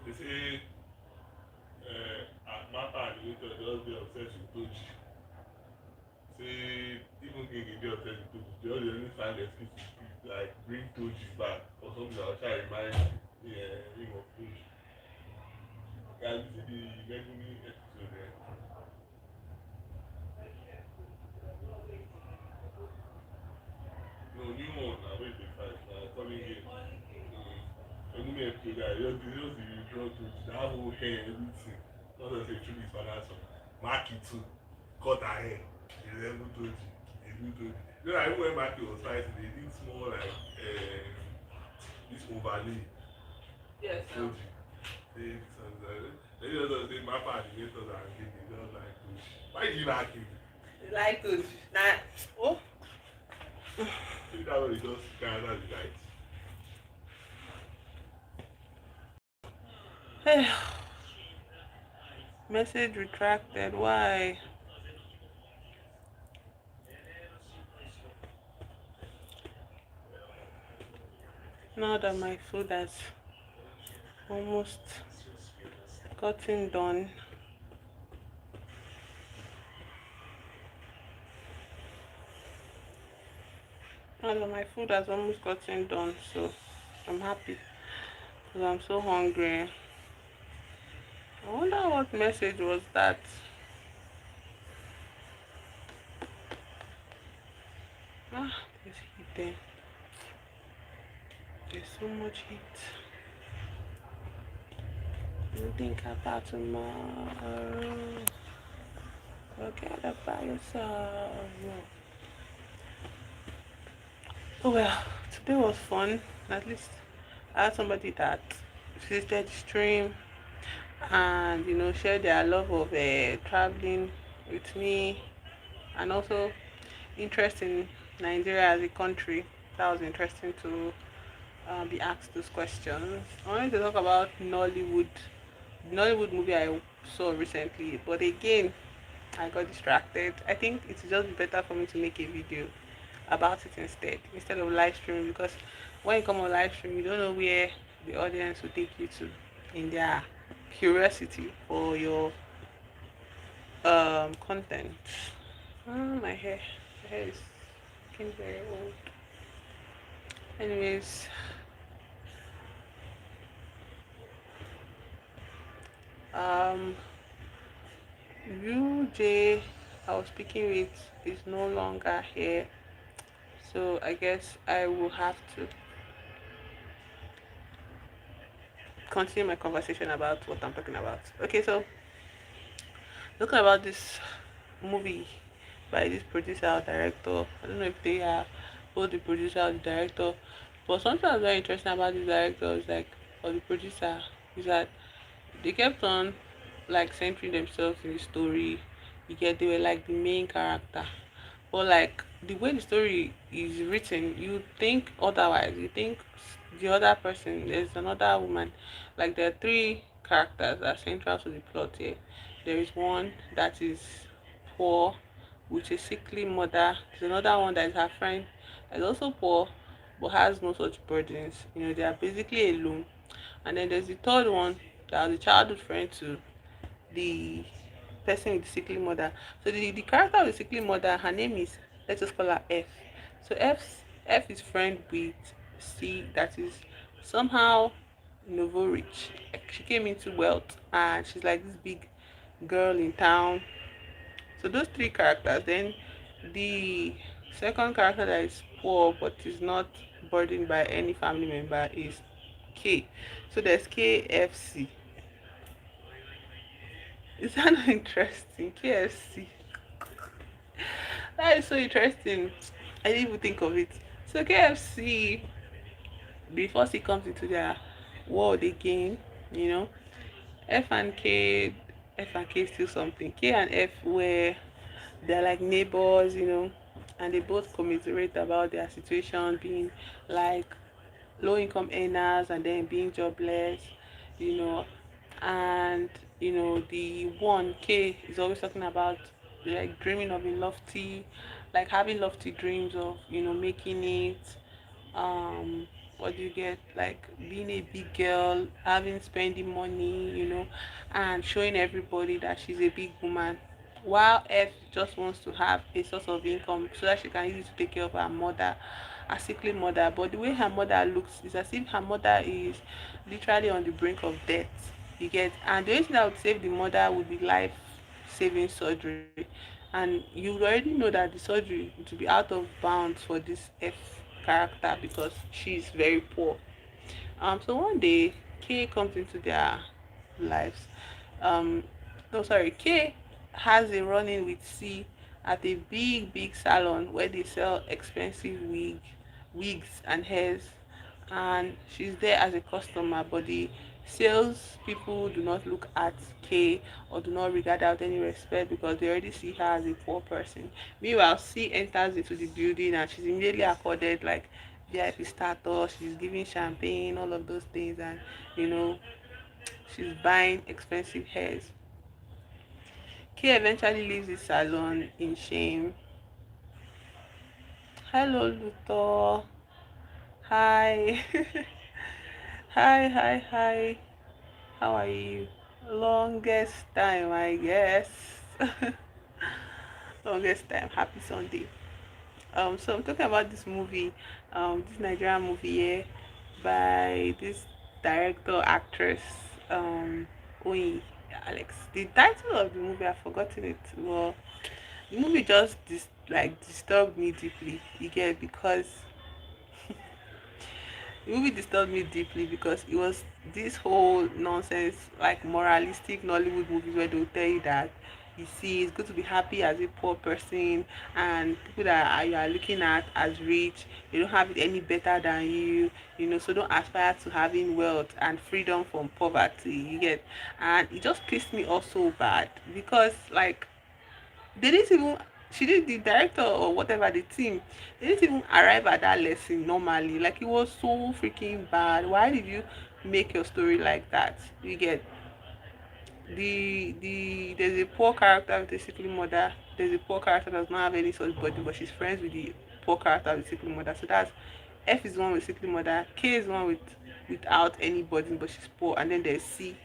They say Mata and Later just be obsessed with Toji. Say even King dey obsessed with Toji. They all dey only find excuse to like bring Toji back or something that will try to remind him of Toji. Can you see the Megumi episode there? No, new one na wey dey fight na coming game. Megumi episode there, just the draw Toji, that whole hair everything. Not just say through his father's son. Maki too, cut her hair. He level Toji. He do Toji. You know, like, even when Maki was fighting, they did small like this overlay. Yes. Toji. They just say Mappa animators are gay. They just like Toji. Why did you like him? Like to now. Oh. Maybe that was just Canada delight. Message retracted. Why? Now that my food has almost gotten done, now that my food has almost gotten done, so I'm happy because I'm so hungry. I wonder what message was that. Ah, there's heat there. There's so much heat. You think about tomorrow. Forget about yourself. Oh well, today was fun. At least I had somebody that visited the stream and shared their love of traveling with me, and also interest in Nigeria as a country. That was interesting to be asked those questions. I wanted to talk about Nollywood movie I saw recently, but again, I got distracted. I think it's just better for me to make a video about it instead of live streaming, because when you come on live stream, you don't know where the audience will take you to in their curiosity for your content. My hair is getting very old. Anyways, um, UJ I was speaking with is no longer here, so I guess I will have to continue my conversation about what I'm talking about. Okay, so talking about this movie by this producer or director. I don't know if they are both the producer or the director, but something that's very interesting about this director is like, or the producer, is that they kept on like centering themselves in the story. You get, they were like the main character, but like the way the story is written, you think otherwise. You think the other person, there's another woman. Like there are three characters that are central to the plot here. There is one that is poor with a sickly mother. There's another one that is her friend that is also poor but has no such burdens. They are basically alone. And then there's the third one that was a childhood friend to the person with the sickly mother. So the character of the sickly mother, her name is, let's just call her F. So F is friend with C, that is somehow novo rich. Like she came into wealth and she's like this big girl in town. So those three characters. Then the second character that is poor but is not burdened by any family member is K. So there's KFC. Is that not interesting? KFC. That is so interesting. I didn't even think of it. So KFC, before C comes into their world again, you know, F and K, F and K is still something. K and F were, they're like neighbors, and they both commiserate about their situation, being like low income earners and then being jobless, you know, and the one K is always talking about like dreaming of a lofty, like having lofty dreams of making it, um what do you get, like being a big girl, having spending money, and showing everybody that she's a big woman, while F just wants to have a source of income so that she can use it to take care of her mother, her sickly mother. But the way her mother looks is as if her mother is literally on the brink of death. You get, and the only thing that would save the mother would be life saving surgery, and you already know that the surgery to be out of bounds for this F character because she's very poor. So one day K comes into their lives. Um, no, sorry, K has a run-in with C at a big salon where they sell expensive wigs and hairs, and she's there as a customer. But the sales people do not look at K or do not regard her with any respect because they already see her as a poor person. Meanwhile, C enters into the building and she's immediately accorded like VIP status. She's giving champagne, all of those things, and you know she's buying expensive hairs. K eventually leaves the salon in shame. Hello, Luthor. Hi. Hi, hi, hi. How are you? Longest time, I guess. Longest time. Happy Sunday. So I'm talking about this movie, this Nigerian movie here by this director actress, Oyin Alex. The title of the movie I've forgotten it. Well, the movie just disturbed me deeply. You get, because the movie disturbed me deeply because it was this whole nonsense, like moralistic Nollywood movies where they'll tell you that you see it's good to be happy as a poor person, and people that you are looking at as rich, they don't have it any better than you, so don't aspire to having wealth and freedom from poverty. You get, and it just pissed me off so bad because like they didn't even she did the director or whatever the team, they didn't even arrive at that lesson normally. Like it was so freaking bad. Why did you make your story like that? You get, there's a poor character with a sickly mother. There's a poor character that does not have any such body, but she's friends with the poor character with sickly mother. So that's F is the one with sickly mother, K is the one without any body but she's poor, and then there's C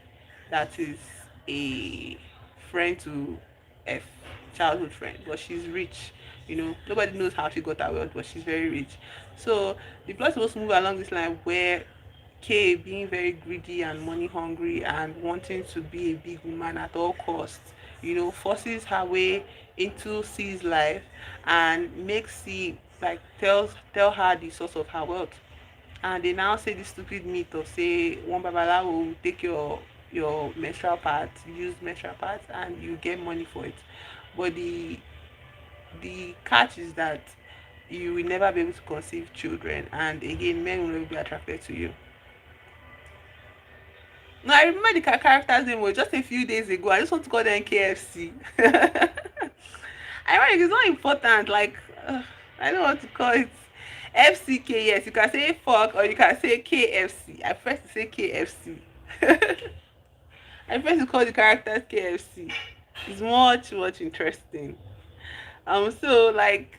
that is a friend to F, childhood friend, but she's rich. Nobody knows how she got her wealth, but she's very rich. So the plot is supposed to move along this line where Kay, being very greedy and money hungry and wanting to be a big woman at all costs, forces her way into C's life and makes C like tell her the source of her wealth. And they now say this stupid myth of say one babalawo will take your menstrual parts, use menstrual parts, and you get money for it. But the catch is that you will never be able to conceive children, and again men will never be attracted to you. No, I remember the character's name was just a few days ago. I just want to call them KFC. I mean, it's not important. Like, I don't want to call it FCK. Yes, you can say fuck or you can say KFC. I prefer to say KFC. I prefer to call the characters KFC. It's much, much interesting. So like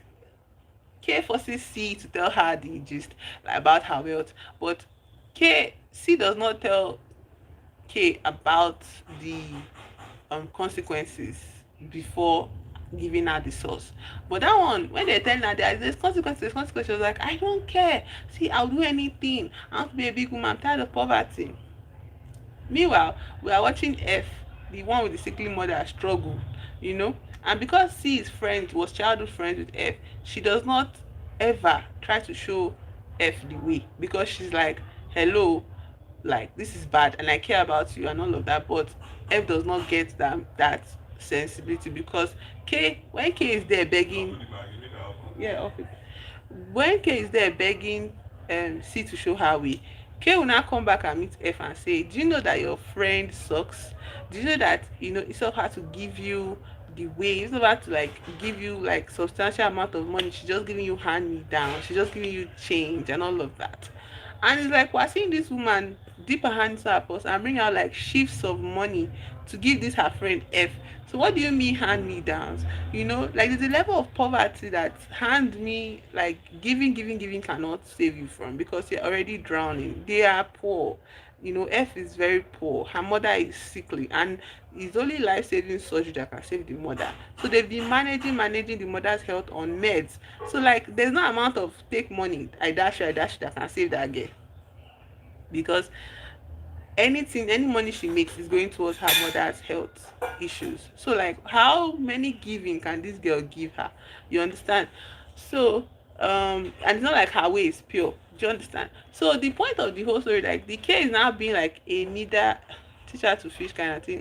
K forces C to tell her the gist like, about her wealth, but C does not tell K about the consequences before giving her the source. But that one, when they tell her that there's consequences, she was like, I don't care. See, I'll do anything. I want to be a big woman. I'm tired of poverty. Meanwhile, we are watching F, the one with the sickly mother, struggle, and because C is friend was childhood friends with F, she does not ever try to show F the way because she's like, hello, like this is bad and I care about you and all of that. But F does not get that sensibility because when K is there begging, yeah, off it. When K is there begging C to show her way, K will now come back and meet F and say, do you know that your friend sucks? Do you know that it's not her to give you the way, it's not her to like give you like substantial amount of money, she's just giving you hand me down, she's just giving you change and all of that. And it's like we're seeing this woman dip her hands into her purse and bring out like shifts of money to give this her friend F. So what do you mean hand me downs? Like there's a level of poverty that hand me like giving cannot save you from because you're already drowning. They are poor. F is very poor. Her mother is sickly and it's only life-saving surgery that can save the mother. So they've been managing the mother's health on meds. So like there's no amount of take money I dash that can save that girl because any money she makes is going towards her mother's health issues. So like how many giving can this girl give her? You understand? So and it's not like her way is pure. Do you understand? So the point of the whole story, like the K is now being like a neither teacher to fish kind of thing.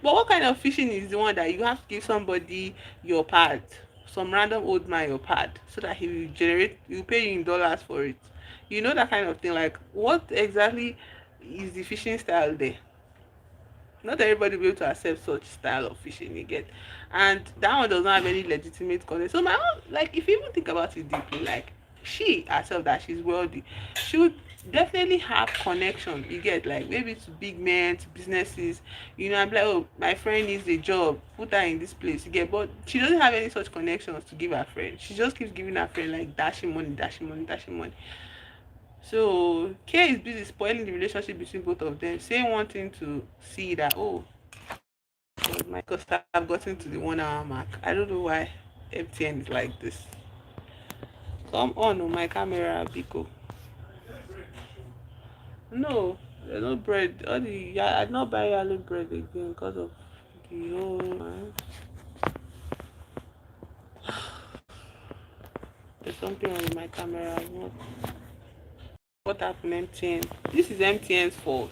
But what kind of fishing is the one that you have to give somebody your pad, some random old man your pad, so that he will pay you in dollars for it? That kind of thing. Like what exactly is the fishing style there? Not everybody will be able to accept such style of fishing, you get. And that one does not have any legitimate content. So my own, like if you even think about it deeply, like she herself that she's wealthy, she would definitely have connection, you get, like maybe to big men, to businesses. I'm like, oh, my friend needs a job, put her in this place, you get. But she doesn't have any such connections to give her friend. She just keeps giving her friend like dashing money, dashing money, dashing money. So K is busy spoiling the relationship between both of them, saying one thing to see that, oh, God, my because I've gotten to the 1 hour mark. I don't know why MTN is like this. Come on, oh, my camera, Biko. No, there's no bread. All the yeah, I did not buy yellow bread again because of the whole. There's something wrong with my camera. What happened, MTN? This is MTN's fault.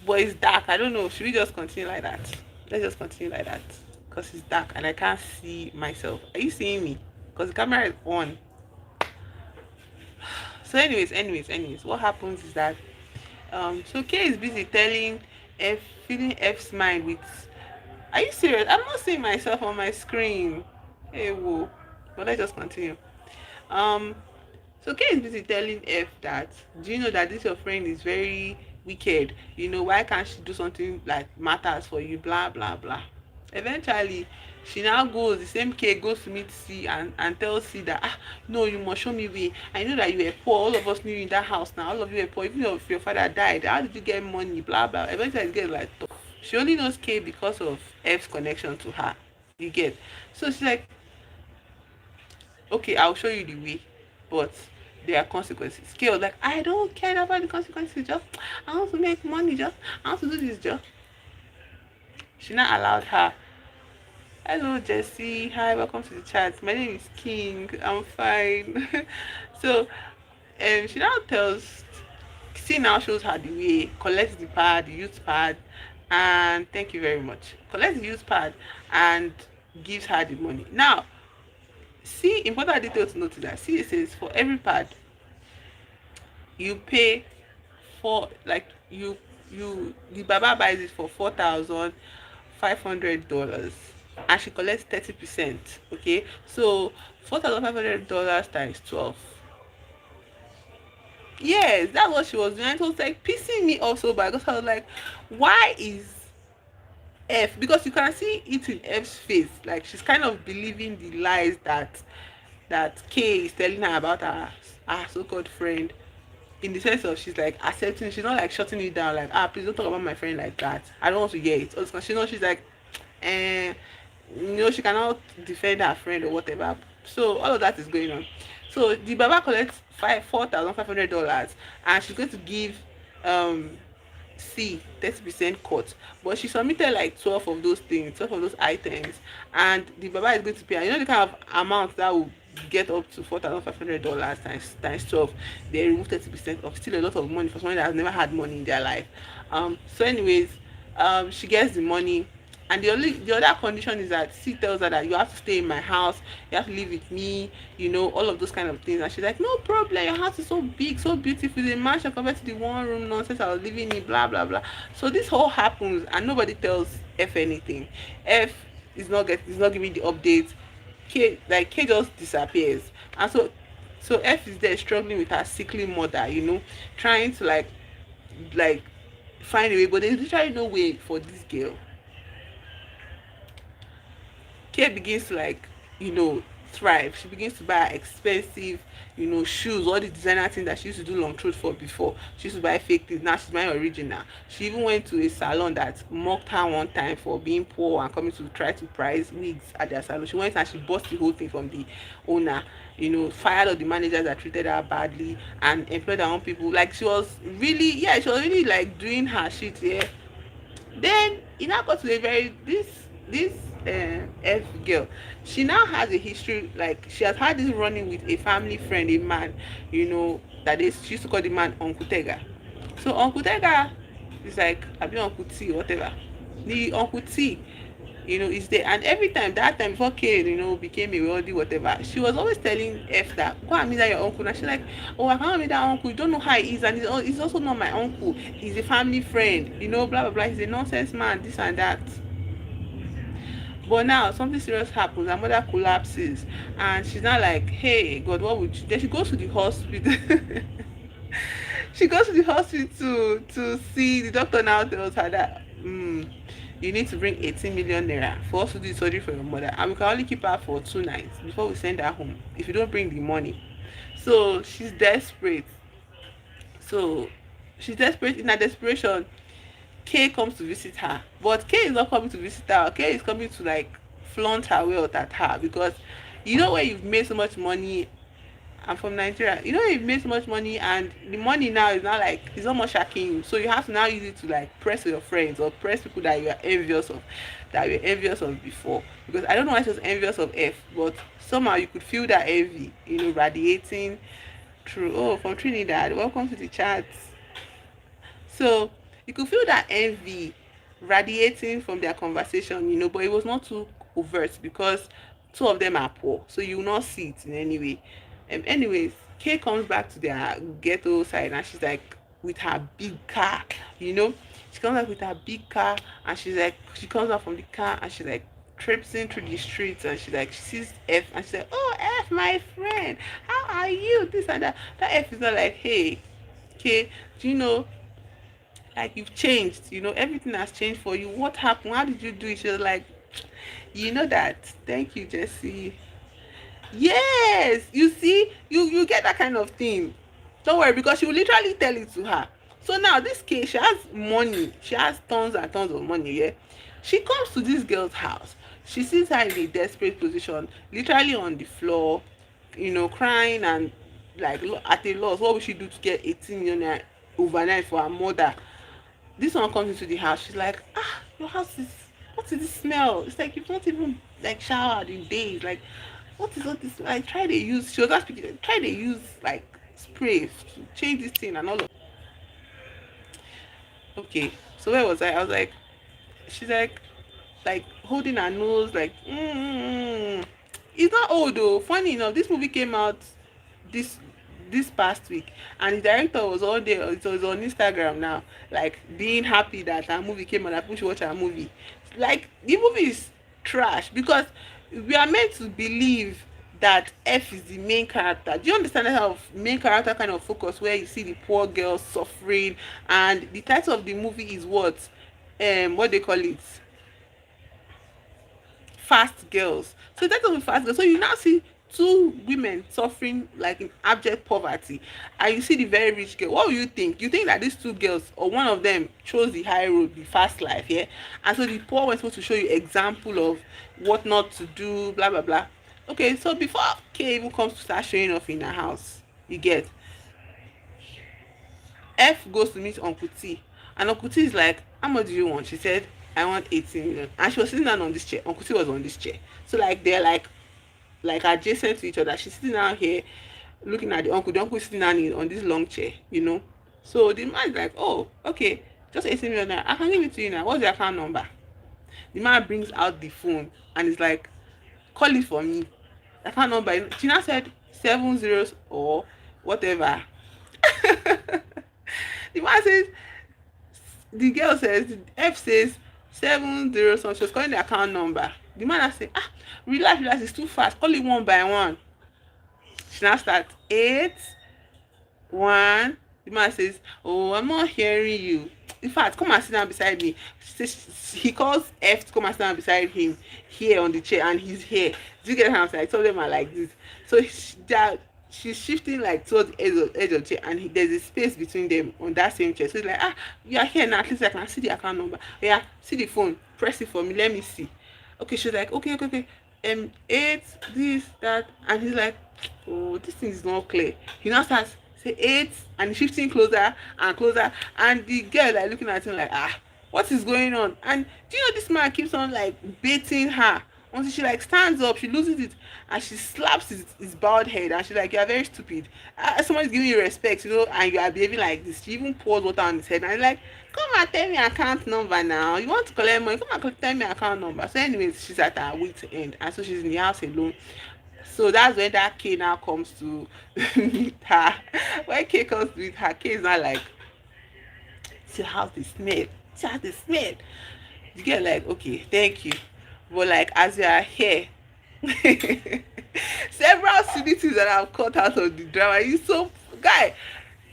But it's dark. I don't know. Should we just continue like that? Let's just continue like that. Because it's dark and I can't see myself. Are you seeing me? Because the camera is on. So, anyways, what happens is that so K is busy telling F, filling F's mind with. Are you serious? I'm not seeing myself on my screen. Hey, whoa. But let's just continue. Um, So K is busy telling F that, do you know that this your friend is very wicked? You know, why can't she do something like matters for you? Blah blah blah. Eventually, she now goes, the same K goes to meet C and tells C that, no, you must show me way. I know that you were poor. All of us knew you in that house now. All of you were poor. Even if your father died, how did you get money? Blah blah. Eventually it gets like tough. She only knows K because of F's connection to her. You get. So she's like, okay, I'll show you the way, but there are consequences. Kay was like, I don't care about the consequences, just I want to make money, just I want to do this, just she not allowed her. Hello Jesse, hi, welcome to the chat. My name is King, I'm fine. So she now tells C now shows her the way, collects the pad, the youth pad, and thank you very much. Collects the youth pad and gives her the money. Now see important detail to note that see it says for every pad you pay for like you the baba buys it for $4,500 and she collects 30%. Okay, so $4,500 times 12. Yes, that's what she was doing. It was like pissing me off so bad because I was like, why is F, because you can see it in F's face, like she's kind of believing the lies that K is telling her about her so-called friend, in the sense of she's like accepting, she's not like shutting it down, like, please don't talk about my friend like that, I don't want to hear it. Also, she knows she's like, eh, she cannot defend her friend or whatever. So all of that is going on. So the baba collects $4,500 and she's going to give um C 30% cut, but she submitted like 12 of those things, 12 of those items, and the baba is going to pay her. You know the kind of amount that will get up to $4,500 times 12. They remove 30% of, still a lot of money for someone that has never had money in their life. So anyways, she gets the money, and the other condition is that C tells her that you have to stay in my house, you have to live with me, all of those kind of things. And she's like, no problem, your house is so big, so beautiful, the mansion compared to the one room nonsense I was living in, blah blah blah. So this whole happens and nobody tells F anything. F is not giving the updates. K just disappears. And so F is there struggling with her sickly mother, trying to like find a way, but there's literally no way for this girl. K begins to thrive. She begins to buy expensive, shoes, all the designer things that she used to do long throat for before. She used to buy fake things. Now she's buying original. She even went to a salon that mocked her one time for being poor and coming to try to price wigs at their salon. She went and she bought the whole thing from the owner. Fired all the managers that treated her badly and employed her own people. Like she was really like doing her shit, yeah. Then e now got to a very this F girl. She now has a history, like she has had this running with a family friend, a man, that is, she used to call the man Uncle Tega. So Uncle Tega is like, abi Uncle T, whatever. The Uncle T, is there, and every time, that time before K, became a wealthy whatever, she was always telling F that go and meet that your uncle. And she's like, oh, I can't meet that uncle, you don't know how he is, and he's also not my uncle, he's a family friend, blah blah blah, he's a nonsense man, this and that. But now something serious happens, her mother collapses, and she's not like, hey God, what would you, then she goes to the hospital. She goes to the hospital to see the doctor. Now tells her that you need to bring 18 million naira for us to do the surgery for your mother, and we can only keep her for 2 nights before we send her home if you don't bring the money. So she's desperate. So she's desperate. In her desperation, K comes to visit her, but K is not coming to visit her. K is coming to like flaunt her wealth at her, because you know when you've made so much money. I'm from Nigeria. You know you've made so much money, and the money now is not like, it's not more shocking you. So you have to now use it to like press your friends or press people that you are envious of, that you were envious of before. Because I don't know why she was envious of F, but somehow you could feel that envy, radiating through. Oh, from Trinidad, welcome to the chat. So you could feel that envy radiating from their conversation, but it was not too overt because two of them are poor. So you will not see it in any way. Anyways, Kay comes back to their ghetto side and she's like with her big car, you know. She comes back with her big car and she's like, she comes out from the car and she's like traipsing through the streets and she sees F and she's like, oh F, my friend, how are you? This and that. That F is not like, hey, okay, do you know, like you've changed, everything has changed for you. What happened? How did you do it? She was like, you know that. Thank you, Jesse. Yes, you see, you get that kind of thing. Don't worry, because she will literally tell it to her. So now this case, she has money. She has tons and tons of money. Yeah, she comes to this girl's house. She sees her in a desperate position, literally on the floor, crying and like at a loss. What will she do to get 18 million naira overnight for her mother? This one comes into the house. She's like, ah, your house is, what is this smell? It's like you've not even like showered in days. Like, what is all this? Like, try to use, she was not speaking, try to use like spray to change this thing and all of. Okay, so where was I was like, she's like holding her nose, like, it's not old though. Funny enough, this movie came out this this past week, and the director was on there. It was on Instagram now, like being happy that our movie came out, that people should watch our movie. Like the movie is trash because we are meant to believe that F is the main character. Do you understand that kind of main character kind of focus where you see the poor girl suffering, and the title of the movie is what they call it, fast girls. So that was fast girls. So you now see two women suffering like in abject poverty, and you see the very rich girl. What do you think? You think that these two girls or one of them chose the high road, the fast life, yeah? And so the poor was supposed to show you example of what not to do, blah blah blah. Okay, so before K even comes to start showing off in her house, you get, F goes to meet Uncle T, and Uncle T is like, how much do you want? She said, I want 18 million. And she was sitting down on this chair. Uncle T was on this chair. So like they're like adjacent to each other. She's sitting down here looking at the uncle. The uncle is sitting down on this long chair. So the man is like, oh, okay, just 18 million naira. I can give it to you now. What's your account number? The man brings out the phone and is like, call it for me. The account number. She now said 7 zeros or whatever. The man says, the girl says, the F says 7 zeros. So she was calling the account number. The man has said, relax, it's too fast. Call it one by one. She now starts 8 1. The man says, oh, I'm not hearing you. In fact, come and sit down beside me. He calls F to come and sit down beside him here on the chair, and he's here. Do you get how I'm saying? Like, some of them are like this. So she's shifting like towards the edge of the chair, and there's a space between them on that same chair. So it's like, you are here now. At least I can see the account number. Yeah, see the phone. Press it for me. Let me see. Okay, she's like, okay. 8, this, that, and he's like, oh, this thing is not clear. He now starts say 8, and he's shifting closer and closer, and the girl like looking at him like, what is going on? And do you know this man keeps on like baiting her until she like stands up, she loses it, and she slaps his bald head, and she's like, you are very stupid. Somebody's giving you respect, and you are behaving like this. She even pours water on his head, and he's like, come and tell me account number now. You want to collect money? Come and tell me account number. So anyways, she's at her wit's end, and so she's in the house alone. So that's when that K now comes to meet her. When K comes to meet her, K is not like, see how they smell. See how they smell. You get like, okay, thank you. But like as you are here, several silly things that I've cut out of the drama. You so guy,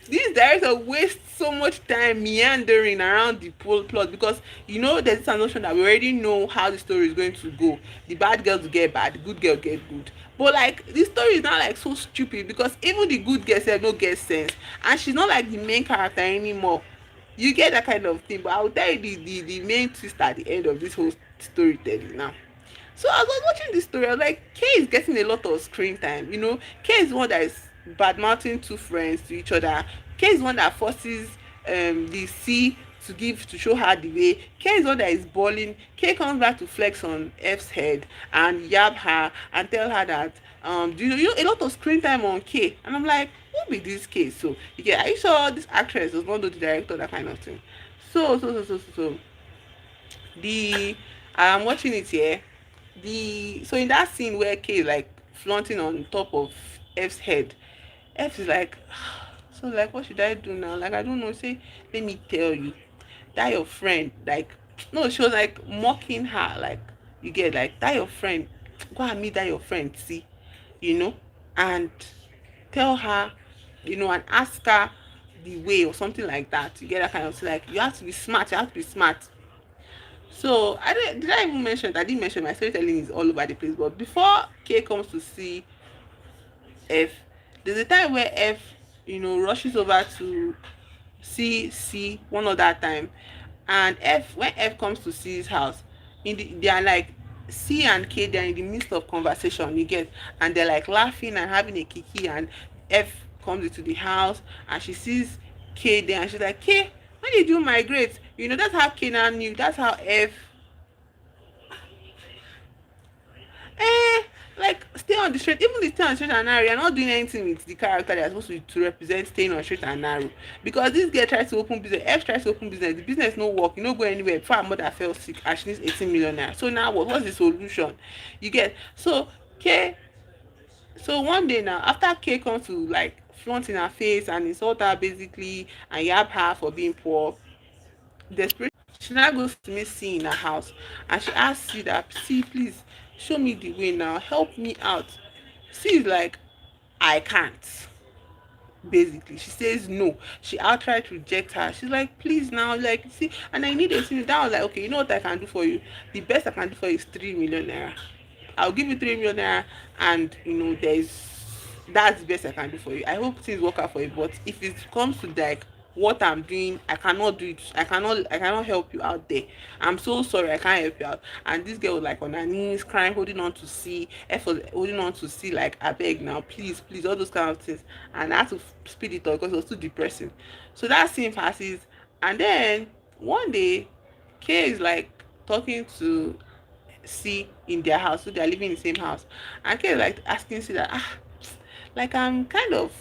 this director wastes so much time meandering around the plot, because there's this assumption that we already know how the story is going to go. The bad girls will get bad, the good girl get good. But like this story is not like so stupid because even the good girl sef no get sense, and she's not like the main character anymore. You get that kind of thing. But I will tell you the main twist at the end of this whole storytelling now. So as I was watching this story, I was like, K is getting a lot of screen time. You know, K is one that is bad mouthing two friends to each other. K is one that forces the C to show her the way. K is one that is balling. K comes back to flex on F's head and yab her and tell her that you know a lot of screen time on K. And I'm like, who be this K? So yeah, are you sure this actress does not know the director, that kind of thing? So the I'm watching it here. The so in that scene where K is like flaunting on top of F's head, F is like, so like what should I do now? Like I don't know. Say, let me tell you, that your friend, like no, she was like mocking her, like you get like that your friend, go and meet that your friend, see, you know, and tell her, you know, and ask her the way or something like that. You get that kind of thing. Like you have to be smart. You have to be smart. So did I even mention that? I didn't mention my storytelling is all over the place. But before K comes to see F, there's a time where F, you know, rushes over to see C one other time, and F when F comes to C's house, they are like C and K, they're in the midst of conversation, you get, and they're like laughing and having a kiki, and F comes into the house and she sees K there and she's like, K, when did you migrate? You know, that's how K now knew. That's how F eh, like stay on the straight, even the stay on the straight and narrow, you're not doing anything with the character they're supposed to represent staying on straight and narrow. Because this girl tries to open business, F tries to open business, the business no work, you no go anywhere before her mother fell sick and she needs 18 million naira. So now what's the solution? You get, so K, so one day now after K comes to like flaunt in her face and insult her basically and yab her for being poor, desperation, she now goes to meet C in her house and she asks C that, C, please show me the way now, help me out. C is like, I can't. Basically, she says no. She outright rejects her. She's like, please now, like, see, and I need a thing. That was like, okay, you know what I can do for you? The best I can do for you is 3 million naira. I'll give you 3 million naira, and you know, that's the best I can do for you. I hope things work out for you. But if it comes to like what I'm doing, I cannot do it. I cannot help you out there. I'm so sorry, I can't help you out. And this girl was like on her knees crying, holding on to see, F was holding on to see, like, I beg now, please, please, all those kind of things. And I had to speed it up because it was too depressing. So that scene passes, and then one day K is like talking to C in their house, so they're living in the same house, and K is like asking C that, like, I'm kind of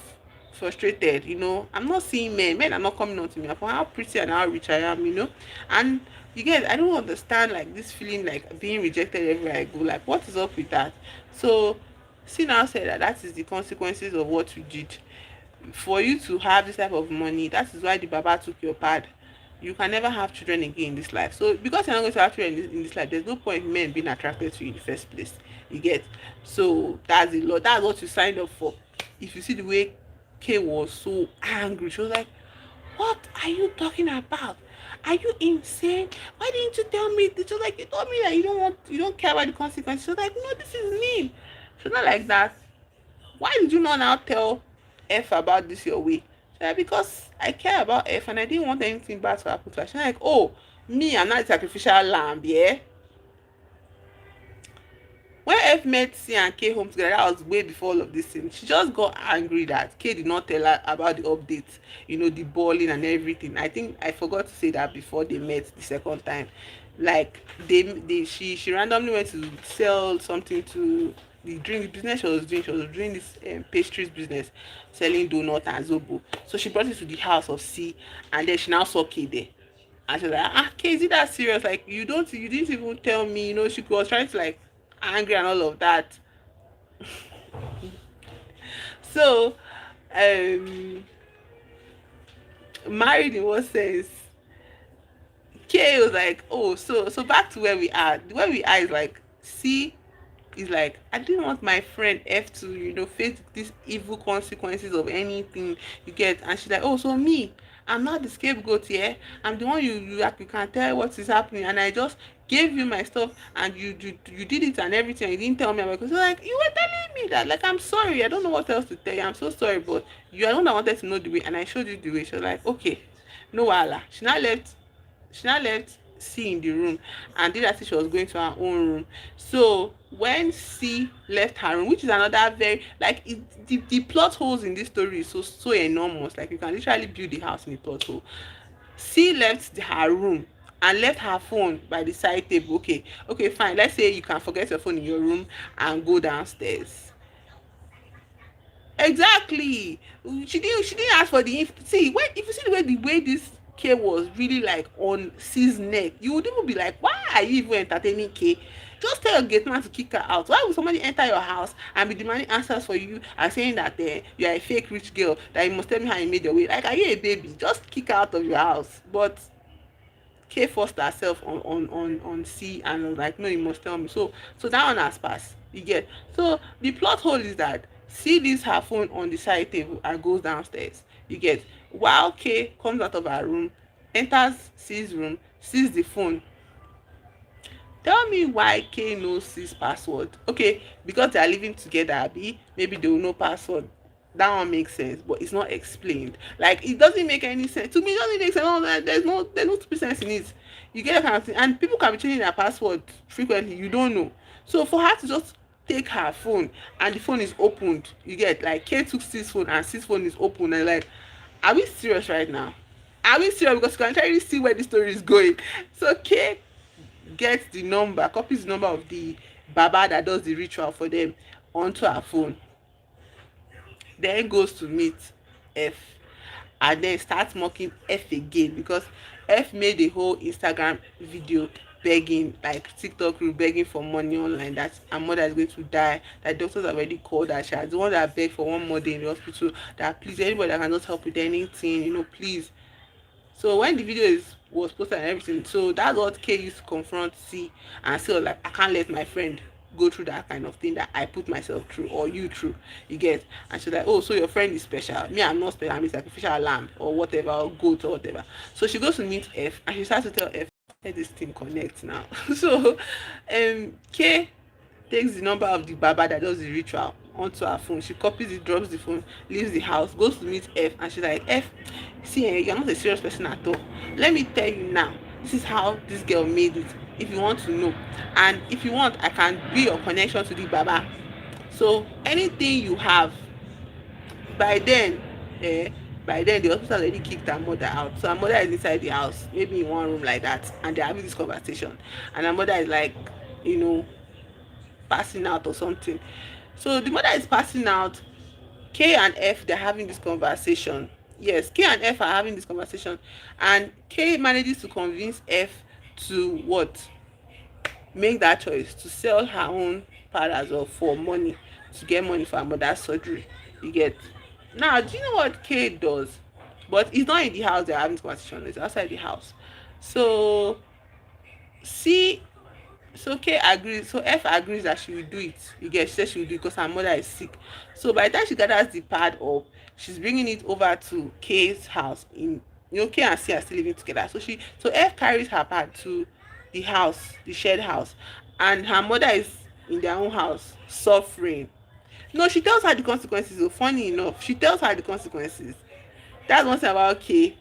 frustrated, you know, I'm not seeing men are not coming on to me for how pretty and how rich I am, you know, and you get, I don't understand like this feeling like being rejected everywhere I go, like what is up with that? So C now said that that is the consequences of what you did. For you to have this type of money, that is why the baba took your pad. You can never have children again in this life. So because you're not going to have children in this life, there's no point in men being attracted to you in the first place. You get, so that's the law, that's what you signed up for. If you see the way K was so angry, she was like, what are you talking about? Are you insane? Why didn't you tell me? She was like, you told me that you don't care about the consequences. She was like, no, this is mean. She's not like that. Why did you not now tell F about this your way? She's like, because I care about F and I didn't want anything bad to happen to her. She's like, oh, me, I'm not a sacrificial lamb, yeah? When F met C and K home together, that was way before all of this thing. She just got angry that K did not tell her about the updates, you know, the balling and everything. I think I forgot to say that before they met the second time. Like she randomly went to sell something to the drink business she was doing. She was doing this pastries business, selling donut and zobo. So she brought it to the house of C, and then she now saw K there. And she's like, K, is it that serious? Like, you didn't even tell me, you know, she was trying to like angry and all of that. So, married in what sense? K was like, oh, so back to where we are. Where we are is like, C is like, I didn't want my friend F to, you know, face these evil consequences of anything you get. And she's like, oh, so me, I'm not the scapegoat here. I'm the one you can tell what is happening. And I just gave you my stuff and you did it and everything, you didn't tell me about it. So like, you were telling me that, like, I'm sorry, I don't know what else to tell you, I'm so sorry, but you are the one that wanted to know the way and I showed you the way. She was like, okay, no wahala. She now left C in the room and did as if she was going to her own room. So when C left her room, which is another very, like, the plot holes in this story is so enormous. Like, you can literally build the house in a plot hole. C left her room and left her phone by the side table. Okay, fine, let's say you can forget your phone in your room and go downstairs. Exactly. She didn't ask for the see, when if you see the way this K was really like on C's neck, you would even be like, why are you even entertaining K? Just tell your gate man to kick her out. Why would somebody enter your house and be demanding answers for you and saying that you are a fake rich girl, that you must tell me how you made your way? Like, are you a baby? Just kick her out of your house. But K forced herself on C and was like, no, you must tell me. So that one has passed. You get. So the plot hole is that C leaves her phone on the side table and goes downstairs. You get. While K comes out of her room, enters C's room, sees the phone. Tell me why K knows C's password. Okay, because they are living together, abi, maybe they will know password. That one makes sense, but it's not explained. Like, it doesn't make any sense to me. It doesn't make sense. No, there's no stupid sense in it. You get that kind of thing, and people can be changing their password frequently. You don't know. So for her to just take her phone and the phone is opened, you get, like, K took C's phone and C's phone is open, and like, are we serious right now? Are we serious? Because you can try to see where the story is going. So K gets the number, copies the number of the baba that does the ritual for them onto her phone, then goes to meet F and then starts mocking F again, because F made a whole Instagram video begging, like TikTok group begging for money online, that her mother is going to die, that doctors have already called her. She has the one that begged for one more day in the hospital, that please, anybody that can just help with anything, please. So when the video was posted and everything, so that's what K used to confront C, and say, like, I can't let my friend go through that kind of thing that I put myself through or you through. You get. And she's like, oh, so your friend is special, me, I'm not special, I'm a sacrificial lamb or whatever, or goat or whatever. So she goes to meet F and she starts to tell F, let this thing connect now. So K takes the number of the baba that does the ritual onto her phone. She copies it, drops the phone, leaves the house, goes to meet F, and she's like, F, see, you're not a serious person at all. Let me tell you now, this is how this girl made it, if you want to know. And if you want, I can be your connection to the baba. So anything you have, by then, eh, by then the hospital already kicked her mother out. So her mother is inside the house, maybe in one room like that, and they're having this conversation. And her mother is like, you know, passing out or something. So the mother is passing out. K and F, they're having this conversation. Yes, K and F are having this conversation, and K manages to convince F to what? Make that choice to sell her own part as well for money, to get money for her mother's surgery. You get. Now, do you know what K does? But it's not in the house they're having this conversation, it's outside the house. So C so K agrees, so F agrees that she will do it. You get. She says she will do it because her mother is sick. So by the time she gathers the pad up, she's bringing it over to K's house. K and C are still living together. So F carries her pad to the house, the shared house, and her mother is in their own house suffering. No, she tells her the consequences. So funny enough, she tells her the consequences. That's one thing about K,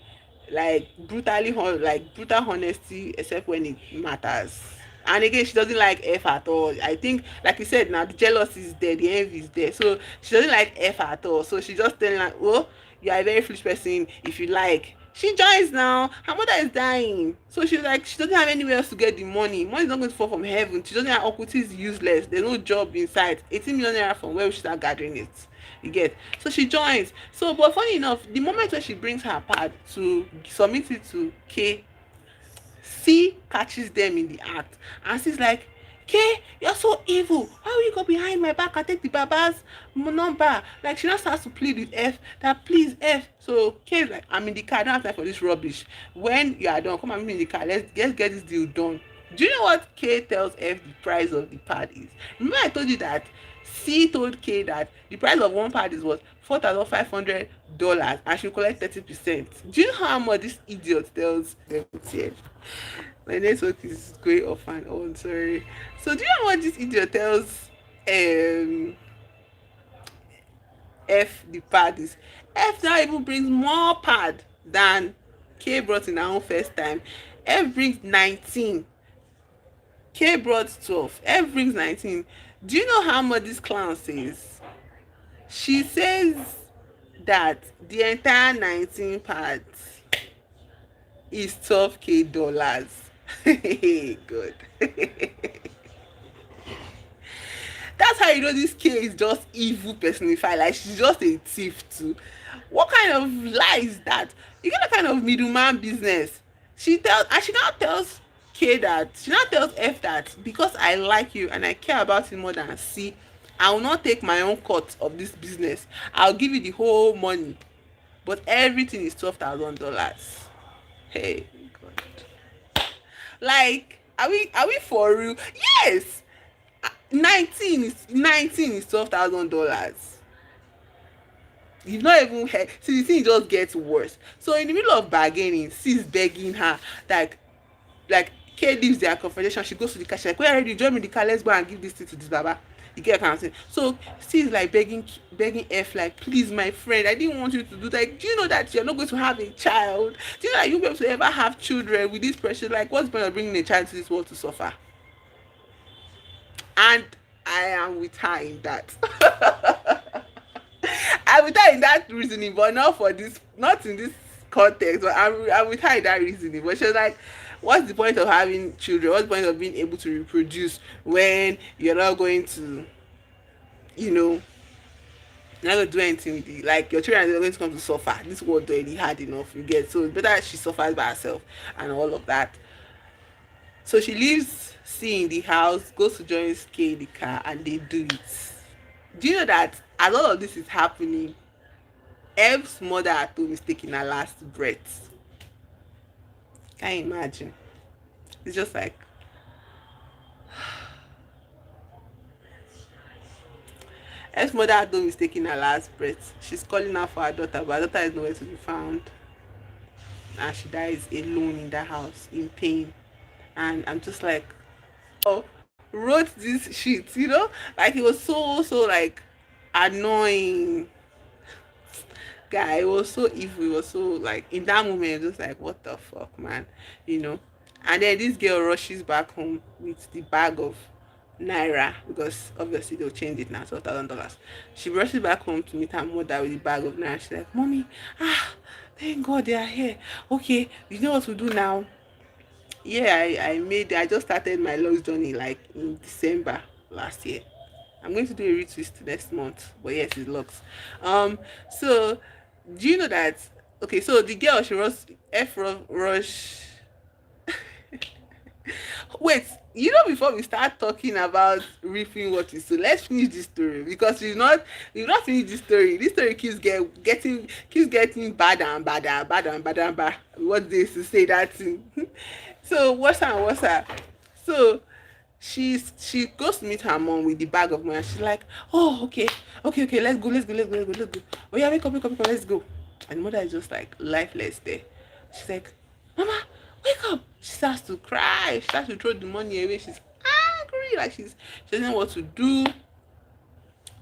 like like brutal honesty, except when it matters. And again, she doesn't like F at all. I think, like you said, now the jealousy is there, the envy is there, so she doesn't like F at all. So she just telling her, oh, you are a very foolish person. If you like, she joins now. Her mother is dying, so she's like, she doesn't have anywhere else to get the money is not going to fall from heaven. She doesn't have, equity is useless, there's no job in sight. 18 million naira, from where we should start gathering it? You get. So she joins. So, but funny enough, the moment when she brings her pad to submit it to K, C catches them in the act, and she's like, K, you're so evil, why will you go behind my back and take the baba's number? Like, she now starts to plead with F, that please F. So K is like, I'm in the car, I don't have time for this rubbish. When you are done, come and meet me in the car, let's get this deal done. Do you know what K tells F the price of the pad is? Remember I told you that C told K that the price of one pad is what, $4,500, and she'll collect 30%. Do you know how much this idiot tells them? My network is going off and on. Sorry. So do you know what this idiot tells um F the pad is? F now even brings more pad than K brought in her own first time. F brings 19. K brought 12. F brings 19. Do you know how much this clown says? She says that the entire 19 parts is 12K dollars. Good. That's how you know this K is just evil personified. Like she's just a thief too. What kind of lie is that? You get a kind of middleman business. She now tells K that she now tells F that because I like you and I care about you more than C, I will not take my own cut of this business. I'll give you the whole money. But everything is $12,000. Hey God. Like, are we for real? Yes. 19 is $12,000. You've not even heard. See, the thing just gets worse. So in the middle of bargaining, she's begging her like Kay leaves their conversation. She goes to the car. She's like, "Where are you? Join me in the car. Let's go and give this thing to this baba." You get what I'm saying? So she's like begging F, like, "Please, my friend, I didn't want you to do that. Do you know that you're not going to have a child? Do you know that you'll be able to ever have children with this pressure? Like, what's the point of bringing a child to this world to suffer?" And I am with her in that. I'm with her in that reasoning, but not for this, not in this context. But I'm with her in that reasoning. But she was like, what's the point of having children? What's the point of being able to reproduce when you're not going to, you know, you're not going to do anything with it? Like, your children are going to come to suffer. This world already hard enough, you get. So it's better she suffers by herself and all of that. So she leaves C in the house, goes to join K in the car, and they do it. Do you know that as all of this is happening, F's mother at home is taking her last breath? Can you imagine? It's just like, F's mother at home is taking her last breath. She's calling her for her daughter, but her daughter is nowhere to be found. And she dies alone in that house in pain. And I'm just like, oh, wrote this shit, like it was so like annoying. Guy, it was so evil. It was so like in that moment, just like, what the fuck, man, you know. And then this girl rushes back home with the bag of naira, because obviously they'll change it now to $1,000. She rushes back home to meet her mother with the bag of naira. She's like, "Mommy, thank God they are here. Okay, you know what to do now? Yeah, I just started my lost journey like in December last year. I'm going to do a retwist next month, but yes, it's locked. So do you know that? Okay, so the girl, she rush rush. Wait, before we start talking about reaping what is, so let's finish this story, because we've not finished this story. This story keeps getting badder and badder, badder and badder and badder. What they used to say that thing. So what's her? So she goes to meet her mom with the bag of money, and she's like, "Oh, okay, let's go. Oh yeah, wake up, let's go." And the mother is just like lifeless there. She's like, "Mama, wake up." She starts to cry. She starts to throw the money away. She's angry, like she doesn't know what to do.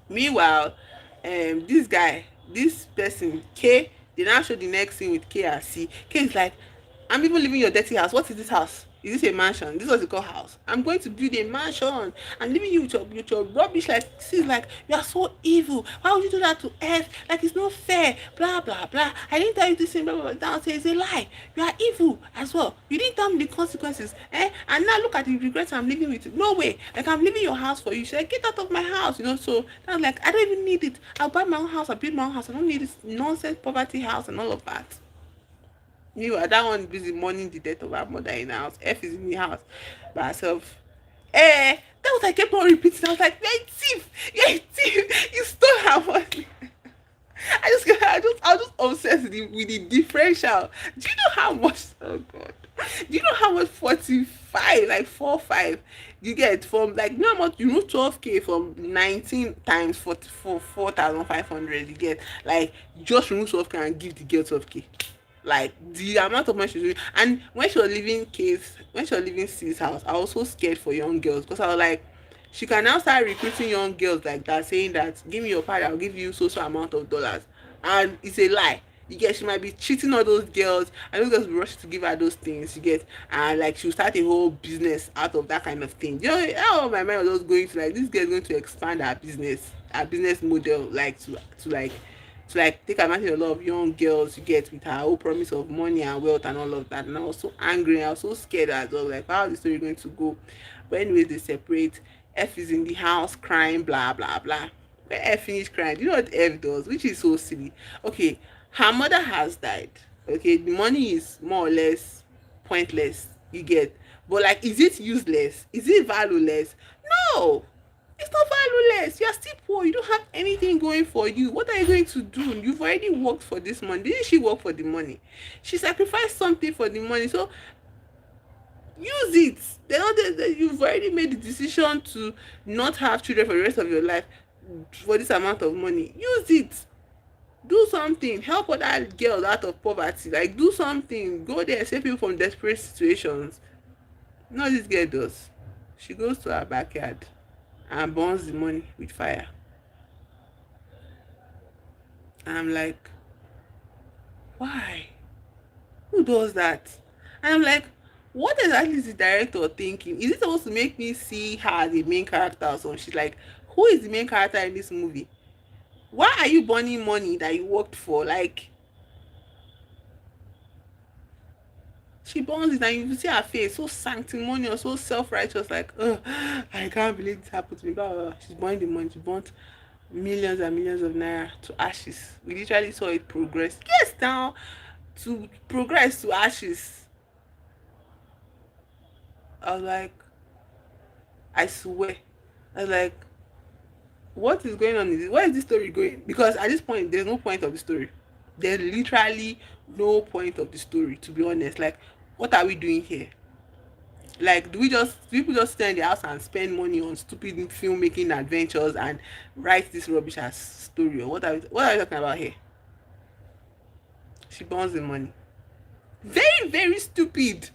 Meanwhile, this person K, they now show the next scene with K and C. K is like, "I'm even leaving your dirty house. What is this house? Is this a mansion? This was a call house. I'm going to build a mansion and leaving you with your rubbish." Like, she's like, "You are so evil. Why would you do that to F? Like, it's not fair. Blah blah blah. I didn't tell you this thing, blah blah blah." Down say it's a lie. You are evil as well. You didn't tell me the consequences, eh? And now look at the regrets I'm living with. No way. Like, I'm leaving your house for you. She's like, "Get out of my house," So I was like, "I don't even need it. I'll buy my own house. I'll build my own house. I don't need this nonsense poverty house and all of that." That one busy mourning the death of her mother in the house. F is in the house by herself. That was I kept on repeating. I was like, "You're a thief! You're a thief! You stole her money!" I was just obsessed with the differential. Do you know how much? Oh God! Do you know how much 45, like 45, you get from, like, how much, 12K from 19 times 44 4,500, you get, like, just remove 12K and give the girl 12K. Like the amount of money she's doing. And when she was leaving K's, when she was leaving C's house, I was so scared for young girls because I was like, she can now start recruiting young girls like that, saying that give me your pad, I'll give you so amount of dollars, and it's a lie. You get, she might be cheating all those girls, and those girls will rush to give her those things. You get, and like she'll start a whole business out of that kind of thing. You know how my mind was just going to, like, this girl is going to expand her business model, like to take advantage of a lot of young girls, you get, with her whole promise of money and wealth and all of that. And I was so angry, I was so scared as well, like how is the story going to go. But anyways, they separate. F is in the house crying, blah blah blah. When F finished crying, do you know what F does, which is so silly? Okay, her mother has died. Okay, the money is more or less pointless, you get, but like, is it useless, is it valueless? No, it's not valueless. You are still poor, you don't have anything going for you. What are you going to do? You've already worked for this money. Didn't she work for the money? She sacrificed something for the money, so use it. They know that you've already made the decision to not have children for the rest of your life for this amount of money. Use it. Do something, help other girls out of poverty, like do something, go there, save people from desperate situations. You know what this girl does? She goes to her backyard and burns the money with fire. And I'm like, why? Who does that? And I'm like, what exactly is the director thinking? Is it supposed to make me see her as the main character or something? She's like, who is the main character in this movie? Why are you burning money that you worked for? Like, she burns it and you see her face so sanctimonious, so self-righteous, like, oh, I can't believe this happened to me. Blah, blah, blah. She's burning the money. She burnt millions and millions of naira to ashes. We literally saw it progress. Yes, now to progress to ashes. I was like, I swear. I was like, what is going on? Where is this story going? Because at this point, there's no point of the story. There's literally no point of the story, to be honest. Like, what are we doing here? Like, do people just stay in the house and spend money on stupid filmmaking adventures and write this rubbish as story? Or what are we talking about here? She burns the money. Very, very stupid.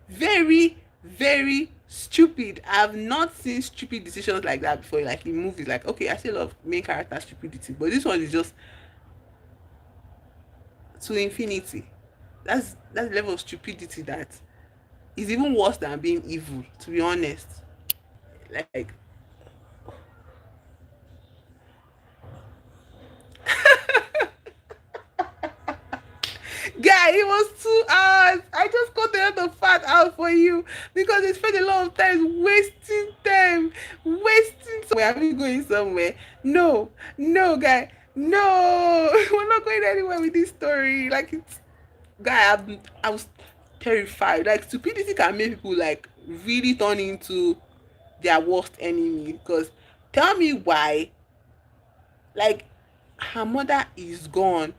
Very, very stupid. I've not seen stupid decisions like that before, like in movies. Like, okay, I still love main character stupidity, but this one is just to infinity. That's the level of stupidity that is even worse than being evil, to be honest. Like, guy, it was 2 hours. I just cut a lot of fat out for you because they spent a lot of time wasting time, wasting. Somewhere, are we going somewhere? No, no, guy, no. We're not going anywhere with this story. Like, it's, guy, I was terrified. Like, stupidity can make people like really turn into their worst enemy. Because tell me why, like, her mother is gone,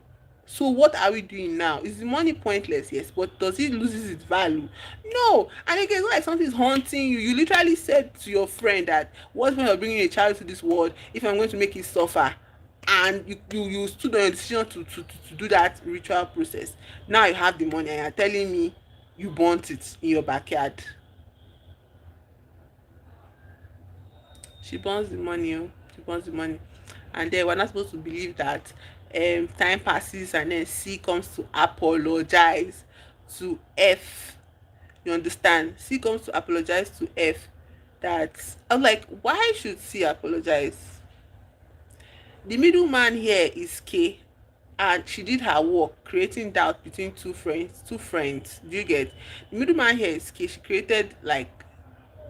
so what are we doing now? Is the money pointless? Yes, but does it loses its value? No. And again, it's not like something is haunting you. You literally said to your friend that, what's the point of bringing a child to this world if I'm going to make it suffer? And you stood on your decision to do that ritual process. Now you have the money and you're telling me you burnt it in your backyard. She burns the money. Oh. She burns the money. And then we're not supposed to believe that time passes and then C comes to apologize to F. You understand? C comes to apologize to F. That I'm like, why should C apologize? The middleman here is K, and she did her work creating doubt between two friends. Do you get? The middleman here is K. She created, like,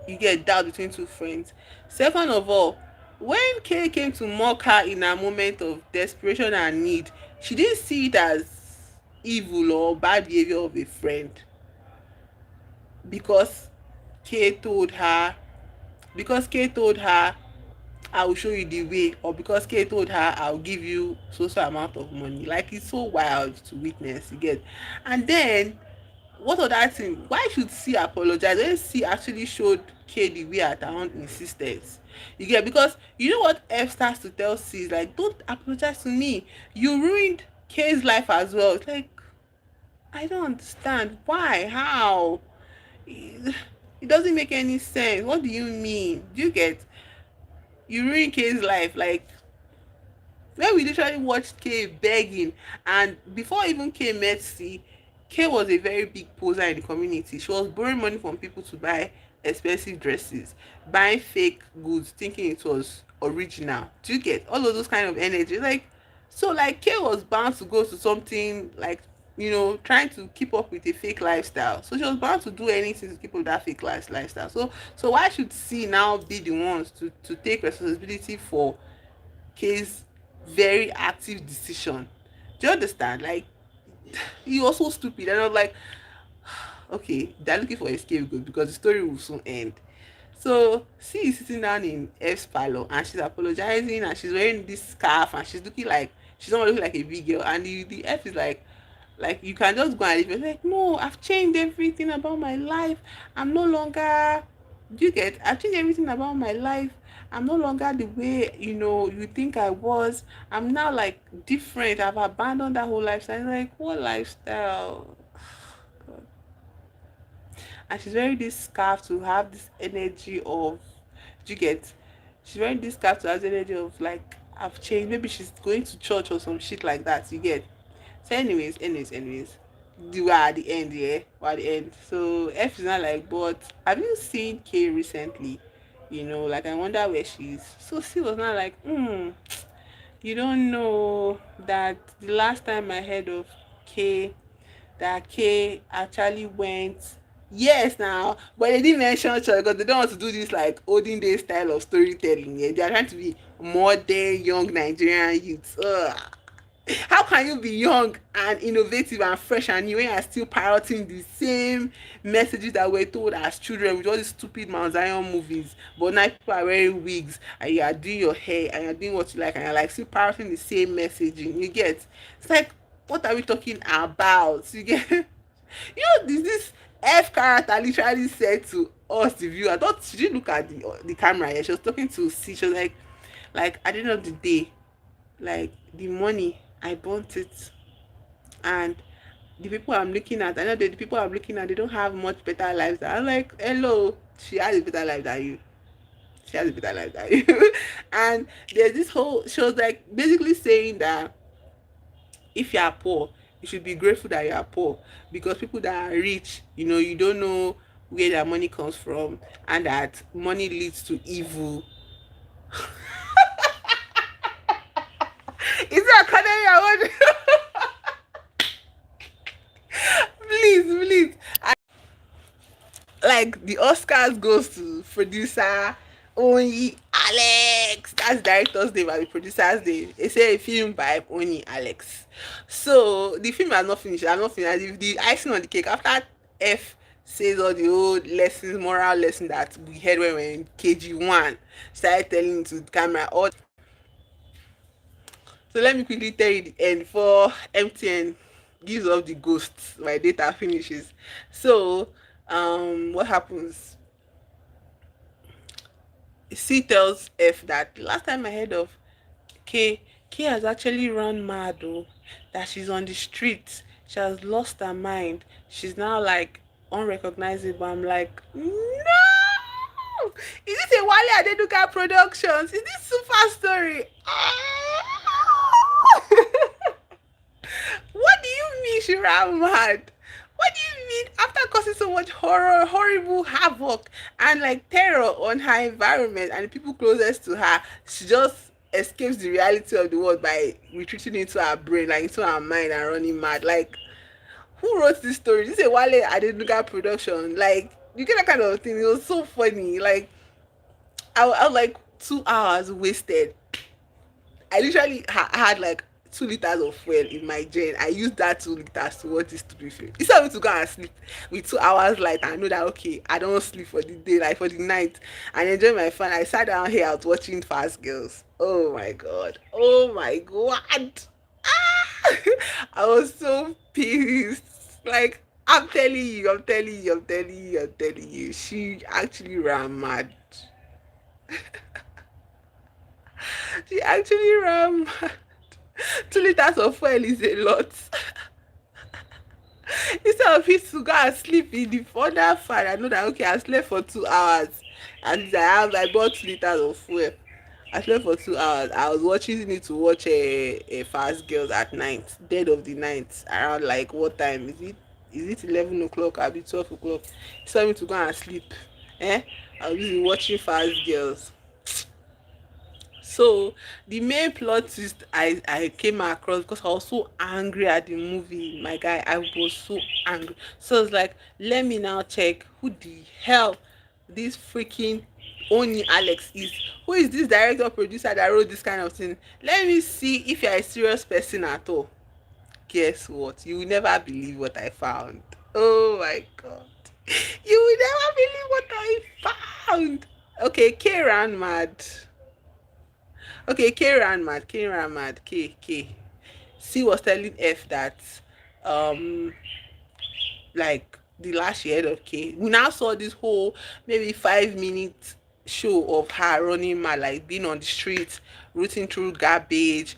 you get, doubt between two friends. Second of all, when Kay came to mock her in a moment of desperation and need, she didn't see it as evil or bad behavior of a friend, because Kay told her, I will show you the way, or because Kay told her, I'll give you so amount of money. Like, it's so wild to witness, you get. And then, what other thing? Why should C apologize when C actually showed K the way at her own insistence? You get, because you know what F starts to tell C is like, don't apologize to me. You ruined K's life as well. It's like, I don't understand. Why? How? It doesn't make any sense. What do you mean? Do you get? You ruin K's life. Like, when we literally watched K begging, and before even K met C, K was a very big poser in the community. She was borrowing money from people to buy expensive dresses, buying fake goods, thinking it was original. Do you get all of those kind of energy? Like, so like K was bound to go to something like, trying to keep up with a fake lifestyle. So she was bound to do anything to keep up with that fake lifestyle. So why should C now be the ones to take responsibility for K's very active decision? Do you understand? Like, he was so stupid. And I was like, okay, they're looking for a scapegoat because the story will soon end. So C is sitting down in F's parlor and she's apologizing and she's wearing this scarf and she's looking like she's not looking like a big girl. And the F is like you can just go and leave. It's like, no, I've changed everything about my life. I'm no longer, do you get? I've changed everything about my life. I'm no longer the way you think I was. I'm now like different. I've abandoned that whole lifestyle. Like, what lifestyle? And she's wearing this scarf to have this energy of, do you get? She's wearing this scarf to have the energy of like, I've changed. Maybe she's going to church or some shit like that. You get? So anyways, we're at the end, yeah. We're at the end. So F is not like, but have you seen K recently? Like, I wonder where she is. So C was not like, you don't know that the last time I heard of K, that K actually went. Yes, now, but they didn't mention church because they don't want to do this like olden day style of storytelling. Yeah, they are trying to be modern, young Nigerian youths. Ugh. How can you be young and innovative and fresh and new when you are still parroting the same messages that were told as children with all these stupid Mount Zion movies? But now people are wearing wigs and you are doing your hair and you're doing what you like and you're like still parroting the same messaging. You get? It's like, what are we talking about? You get? This F character literally said to us, the viewer. I thought she didn't look at the camera. Yeah, she was talking to C. She was like at the end of the day, like the money I burnt it, and the people I'm looking at, I know that the people I'm looking at, they don't have much better lives than I'm like, hello, she has a better life than you. She has a better life than you. And there's this whole, she was like basically saying that if you are poor, you should be grateful that you are poor, because people that are rich, you don't know where their money comes from, and that money leads to evil. Is that Canary Award? Please. Like, the Oscars goes to producer Oni Alex. That's director's name and the producer's name. They say a film by Oni Alex. So the film has not finished. I'm not finished. If the icing on the cake after F says all the old lessons, moral lesson that we heard when we were in KG1, started telling to the camera all. So let me quickly tell you the end for MTN gives up the ghosts. My data finishes. So what happens? C tells F that the last time I heard of K, K has actually run mad though. That she's on the streets. She has lost her mind. She's now like unrecognizable. I'm like, no! Is this a Wale Adenuga Productions? Is this Super Story? What do you mean she ran mad? What do you mean after causing so much horror, horrible havoc, and like terror on her environment and the people closest to her, she just escapes the reality of the world by retreating into her brain, like into her mind, and running mad? Like, who wrote this story? This is a Wale Adenuga production. Like, you get that kind of thing. It was so funny. Like, I was like 2 hours wasted. I literally had like 2 liters of fuel in my gen. I used that 2 liters to watch this stupid film. Instead of me to go and sleep with 2 hours light and know that okay, I don't sleep for the day, like for the night, and enjoy my fun. I sat down here out watching Fast Girls. Oh my god. Oh my god. Ah! I was so pissed. Like, I'm telling you. She actually ran mad. She actually ran mad. 2 liters of fuel is a lot. Instead of it to go and sleep in the other fan, I know that okay, I slept for 2 hours. At least I bought 2 liters of fuel. I slept for 2 hours. I was watching it to watch a Fast Girls at night, dead of the night, around like what time is it? Is it 11 o'clock? I'll be 12 o'clock. It's time me to go and sleep. Eh? I was busy watching Fast Girls. So the main plot twist I came across because I was so angry at the movie, my guy. I was so angry. So it's like, let me now check who the hell this freaking Oni Alex is. Who is this director producer that wrote this kind of thing? Let me see if you're a serious person at all. Guess what? You will never believe what I found. Oh my god. You will never believe what I found. Okay, K ran mad. Okay, K ran mad. K ran mad. K. C was telling F that um like the last year of K. We now saw this whole maybe 5 minute show of her running mad, like being on the streets, rooting through garbage,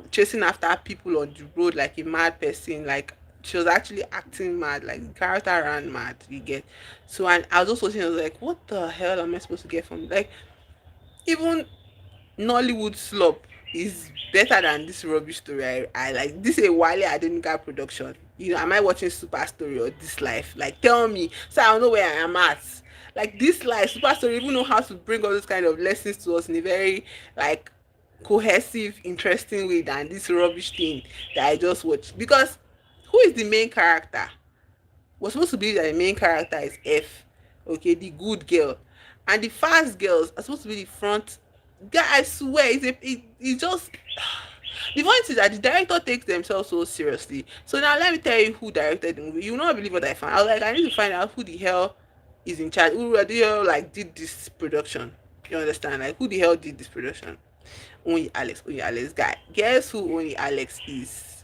chasing after people on the road like a mad person. Like she was actually acting mad, like the character ran mad. You get so, and I was also watching. I was like, what the hell am I supposed to get from like even nollywood slop is better than this rubbish story. I like this a Wale Adenuga production. You know, am I watching Super Story or This Life? Like, tell me, so I know where I am at. Like This Life, Super Story even know how to bring all those kind of lessons to us in a very like cohesive, interesting way than this rubbish thing that I just watched. Because who is the main character? We're supposed to believe that the main character is F, okay, the good girl, and the fast girls are supposed to be the front. Guy, I swear, it's just the point is that the director takes themselves so seriously. So now let me tell you who directed the movie. You will not believe what I found. I was like, I need to find out who the hell is in charge. Who the hell like did this production? You understand? Like who the hell did this production? Only Alex guy. Guess who Only Alex is?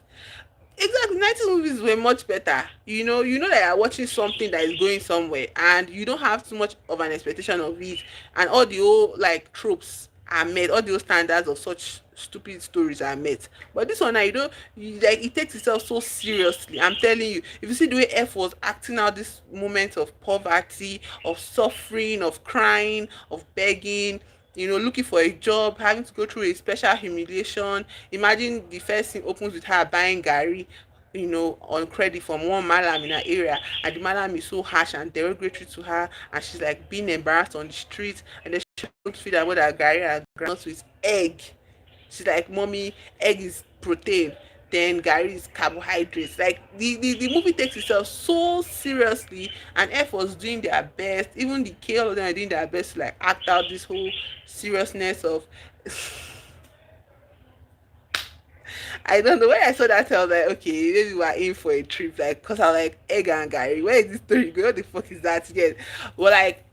Exactly, 90s movies were much better. You know that you're watching something that is going somewhere and you don't have too much of an expectation of it, and all the old like tropes are met, all the old standards of such stupid stories are met. But this one now, like it takes itself so seriously. I'm telling you, if you see the way F was acting out this moment of poverty, of suffering, of crying, of begging, looking for a job, having to go through a special humiliation. Imagine the first thing opens with her buying Gary, on credit from one malam in her area, and the malam is so harsh and derogatory to her, and she's like being embarrassed on the street, and then she wants to feed her mother Gary and grounds with egg. She's like, mommy, egg is protein, then Gary is carbohydrates. Like the movie takes itself so seriously, and F was doing their best. Even the K, all of them are doing their best to like act out this whole seriousness of I don't know. When I saw that, I was like, okay, maybe we're in for a trip. Like, cause I was like, egg and Gary, where is this story going? What the fuck is that? Yes. Well, like,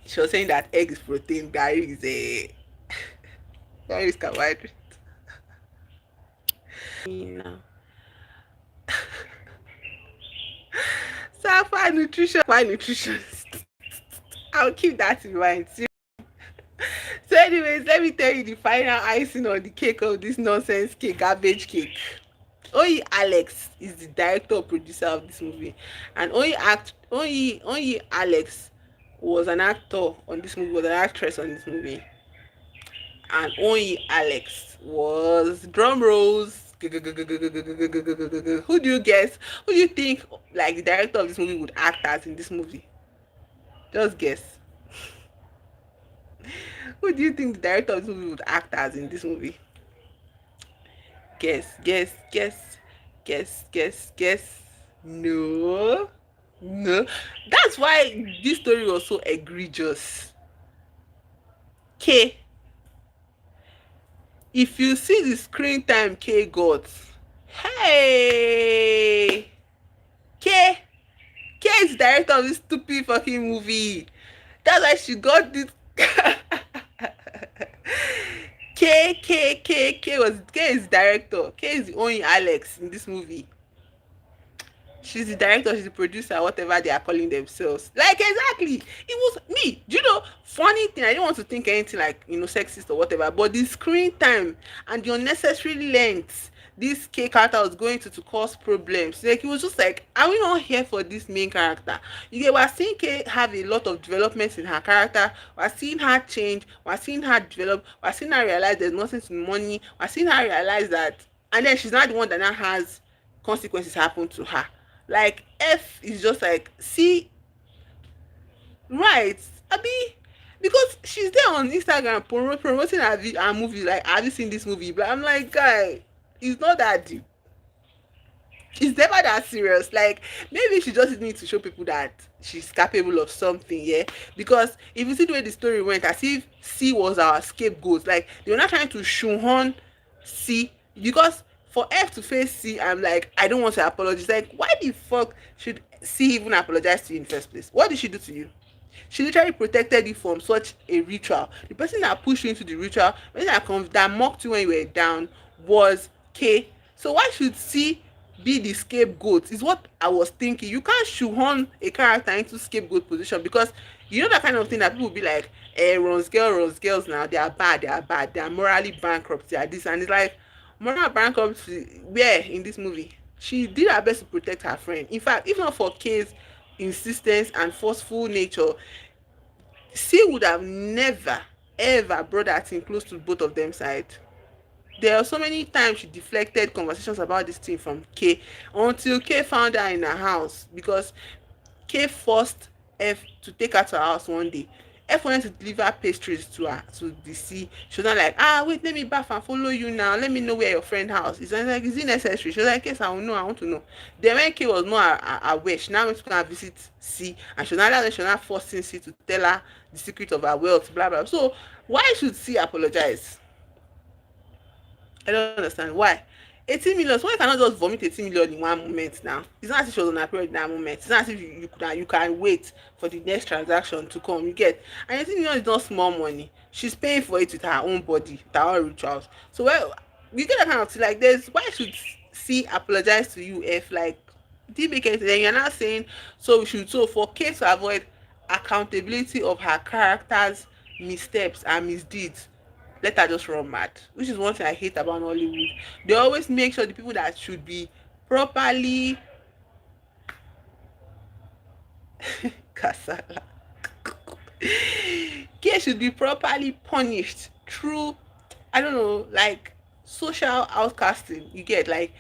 she was saying that egg is protein, Gary is carbohydrate. No. Safa nutrition, my nutritionist. I'll keep that in mind. So, anyways, let me tell you the final icing on the cake of this nonsense cake, garbage cake. Oyi Alex is the director or producer of this movie, and Oyi Alex was an actor on this movie, was an actress on this movie, and Oyi Alex was drum rolls. Who do you guess? Who do you think like the director of this movie would act as in this movie? Just guess. Who do you think the director of this movie would act as in this movie? Guess. No. No. That's why this story was so egregious. K. If you see the screen time K got, hey! K. K is the director of this stupid fucking movie. That's why she got this. K is director. K is the only Alex in this movie. She's the director, she's the producer, whatever they are calling themselves. Like exactly. It was me. Do you know, funny thing, I don't want to think anything like, sexist or whatever, but the screen time and the unnecessary length this K character was going to cause problems. Like it was just like, are we not here for this main character? You get, we're seeing K have a lot of developments in her character. We're seeing her change. We're seeing her develop. We're seeing her realize there's nothing to money. We're seeing her realize that, and then she's not the one that now has consequences happen to her. Like F is just like, see, right, abi, because she's there on Instagram promoting her movie, like, have you seen this movie? But I'm like, guy, it's not that deep. It's never that serious. Like, maybe she just needs to show people that she's capable of something, yeah. Because if you see the way the story went, as if C was our scapegoat, like they were not trying to shoehorn C, because for F to face C, I'm like, I don't want to apologize. Like, why the fuck should C even apologize to you in the first place? What did she do to you? She literally protected you from such a ritual. The person that pushed you into the ritual, the person that mocked you when you were down, was K. So why should C be the scapegoat? Is what I was thinking. You can't shoehorn a character into scapegoat position, because you know that kind of thing that people will be like, runs girls now, they are morally bankrupt, they are this, and it's like, moral bankruptcy where in this movie? She did her best to protect her friend. In fact, if not for K's insistence and forceful nature, C would have never ever brought that thing close to both of them side. There are so many times she deflected conversations about this thing from K, until K found her in her house, because K forced F to take her to her house one day. F wanted to deliver pastries to her, to the C. She was not like, wait, let me bath and follow you now. Let me know where your friend house is. And like, is it necessary? She was like, yes, I will know. I want to know. Then when K was not aware, she now went to go and visit C. And she was not, she was not forcing C to tell her the secret of her wealth, blah, blah. So why should C apologize? I don't understand why. 18 million. So why cannot just vomit 18 million in one moment now? It's not as if she was on a period in that moment. It's not as if you can wait for the next transaction to come. You get, and 18 million is not small money. She's paying for it with her own body, with her own rituals. So well, you get that kind of thing. Like, there's, why should C apologize to you if, like, did make it? Then you're not saying, so we should, so for Kate to avoid accountability of her character's missteps and misdeeds, let her just run mad, which is one thing I hate about Hollywood. They always make sure the people that should be properly kasala K should be properly punished through, I don't know, like social outcasting. You get, like,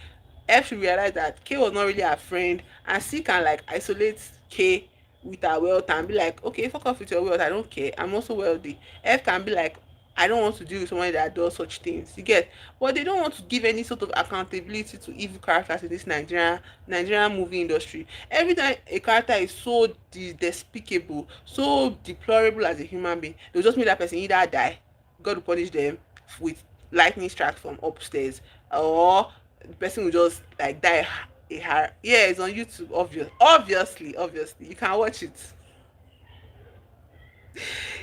F should realize that K was not really her friend, and C can like isolate K with her wealth and be like, okay, fuck off with your wealth, I don't care, I'm also wealthy. F can be like, I don't want to deal with someone that does such things. You get, but they don't want to give any sort of accountability to evil characters in this Nigerian movie industry. Every time a character is so despicable, so deplorable as a human being, they'll just make that person either die, God will punish them with lightning strike from upstairs, or the person will just like die yeah, it's on YouTube. Obviously you can watch it.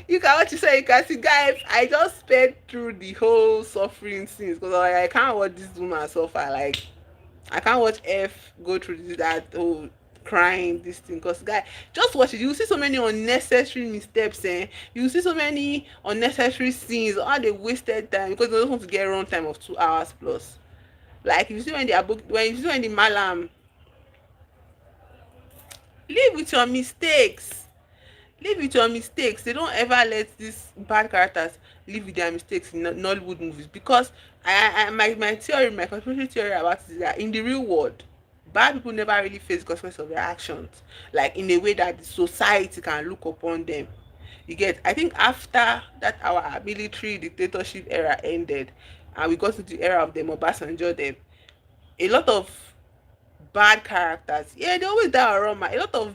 You can watch it, so you can see, guys, I just sped through the whole suffering scenes, because I can't watch this woman suffer. Like, I can't watch F go through that whole crying this thing, because guy, just watch it. You see so many unnecessary missteps, you see so many unnecessary scenes, all they wasted time, because they don't want to get run time of 2 hours plus. Like, if you see when they are booked, when you see when the malam, live with your mistakes, live with your mistakes. They don't ever let these bad characters live with their mistakes in Nollywood movies, because my theory, my conspiracy theory about it is that in the real world, bad people never really face the consequences of their actions, like in a way that the society can look upon them. You get, I think after that our military dictatorship era ended, and we got to the era of them Obasanjo, them, a lot of bad characters, yeah, they always die around my, a lot of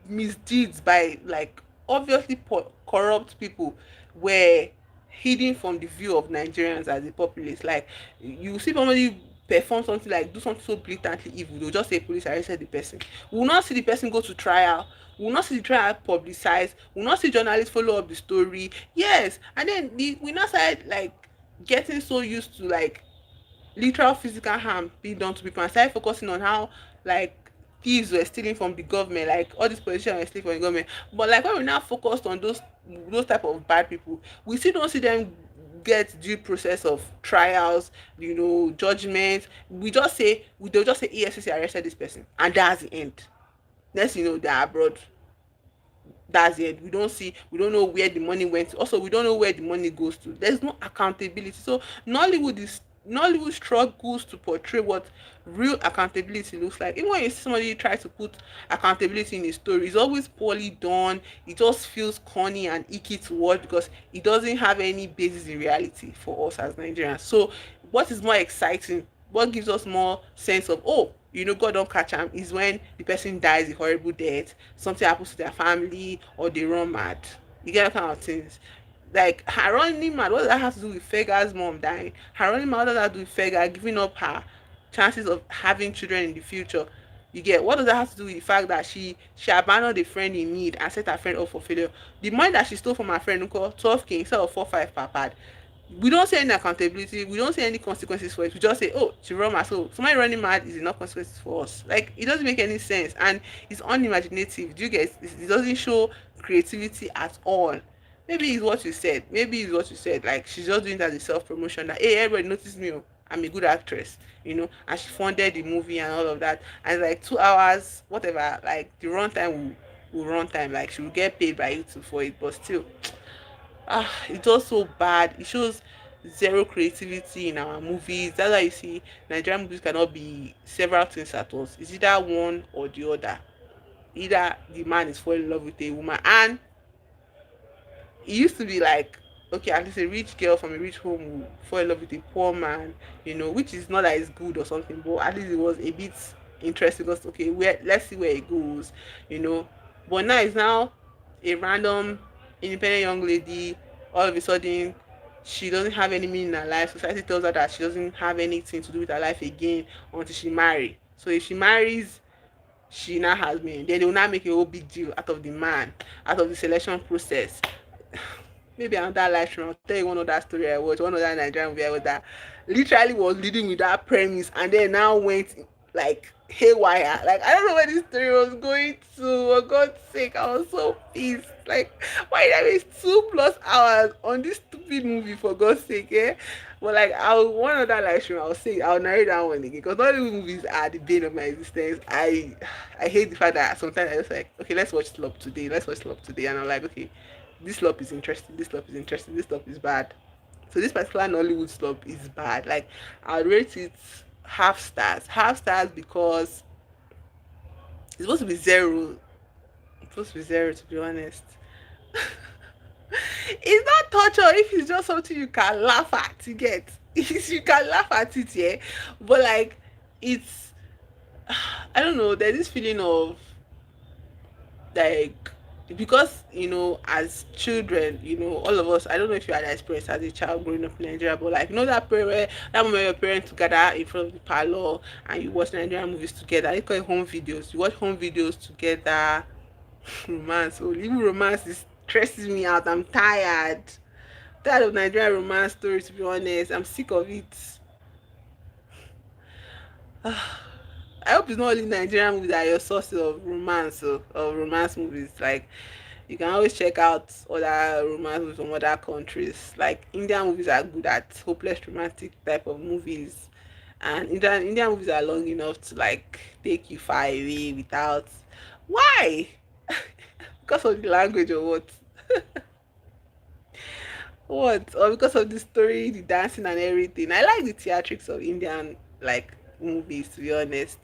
misdeeds by like obviously corrupt people were hidden from the view of Nigerians as a populace. Like, you see somebody perform something, like do something so blatantly evil, they'll just say police arrested the person. We will not see the person go to trial, we will not see the trial publicized, we will not see journalists follow up the story. Yes, and then we now started like getting so used to like literal physical harm being done to people, and started focusing on how like thieves were stealing from the government, like all these politicians were stealing from the government. But like when we now focused on those type of bad people, we still don't see them get due process of trials, judgment. They'll just say EFCC arrested this person, and that's the end. Next you know, they're abroad. That's it. We don't know where the money went to. Also, we don't know where the money goes to. There's no accountability. So Nollywood struggles to portray what real accountability looks like. Even when you see somebody try to put accountability in a story, it's always poorly done. It just feels corny and icky to watch because it doesn't have any basis in reality for us as Nigerians. So what is more exciting, what gives us more sense of, oh, God don't catch am, is when the person dies a horrible death, something happens to their family, or they run mad. You get that kind of things. Like her running mad, what does that have to do with Fega's mom dying? Her running mad, what does that do with Fega giving up her chances of having children in the future? You get, what does that have to do with the fact that she abandoned a friend in need and set her friend up for failure? The money that she stole from her friend, 12K instead of 4-5 per pad. We don't see any accountability, we don't see any consequences for it. We just say, oh, she run mad, so somebody running mad is enough consequences for us. Like, it doesn't make any sense, and it's unimaginative. Do you get it? Doesn't show creativity at all. Maybe it's what you said, like she's just doing that as a self-promotion, that hey, everybody notice me, oh, I'm a good actress, and she funded the movie and all of that, and like 2 hours whatever, like the runtime will run time, like she will get paid by YouTube for it, but still, it's just so bad. It shows zero creativity in our movies. That's why you see Nigerian movies cannot be several things at once. It's either one or the other. Either the man is falling in love with a woman, and it used to be like, okay, at least a rich girl from a rich home will fall in love with a poor man, which is not that it's good or something, but at least it was a bit interesting because, okay, let's see where it goes, you know. But now it's now a random independent young lady. All of a sudden, she doesn't have any meaning in her life. Society tells her that she doesn't have anything to do with her life again until she marry. So if she marries, she now has meaning. Then they will now make a whole big deal out of the man, out of the selection process. Maybe another live stream, I'll tell you one other story I watched, one other Nigerian movie I watched that literally was leading with that premise and then now went like haywire. Like, I don't know where this story was going to. For God's sake, I was so pissed. Like, why did I waste 2+ hours on this stupid movie, for God's sake, eh? But like, I'll one other live stream, I'll narrate that one again because all the movies are the bane of my existence. I hate the fact that sometimes I just like, okay, let's watch Slop today. Let's watch Slop today, and I'm like, okay, this slop is interesting, this slop is interesting, this slop is bad. So this particular Nollywood slop is bad. Like, I'll rate it half stars. Half stars because it's supposed to be zero. It's supposed to be zero, to be honest. It's not torture if it's just something you can laugh at, you get. You can laugh at it, yeah. But like, it's, I don't know, there's this feeling of like, because as children, all of us, I don't know if you had that experience as a child growing up in Nigeria, but like, that period, that moment your parents together in front of the parlor and you watch Nigerian movies together. They call it home videos. You watch home videos together. Romance, oh, even romance is stresses me out. I'm tired of Nigerian romance stories, to be honest. I'm sick of it. I hope it's not only Nigerian movies that are your sources of romance, of romance movies. Like, you can always check out other romance movies from other countries. Like, Indian movies are good at hopeless romantic type of movies, and Indian movies are long enough to like take you far away without. Why? Because of the language or what? What? Or because of the story, the dancing and everything? I like the theatrics of Indian like movies, to be honest.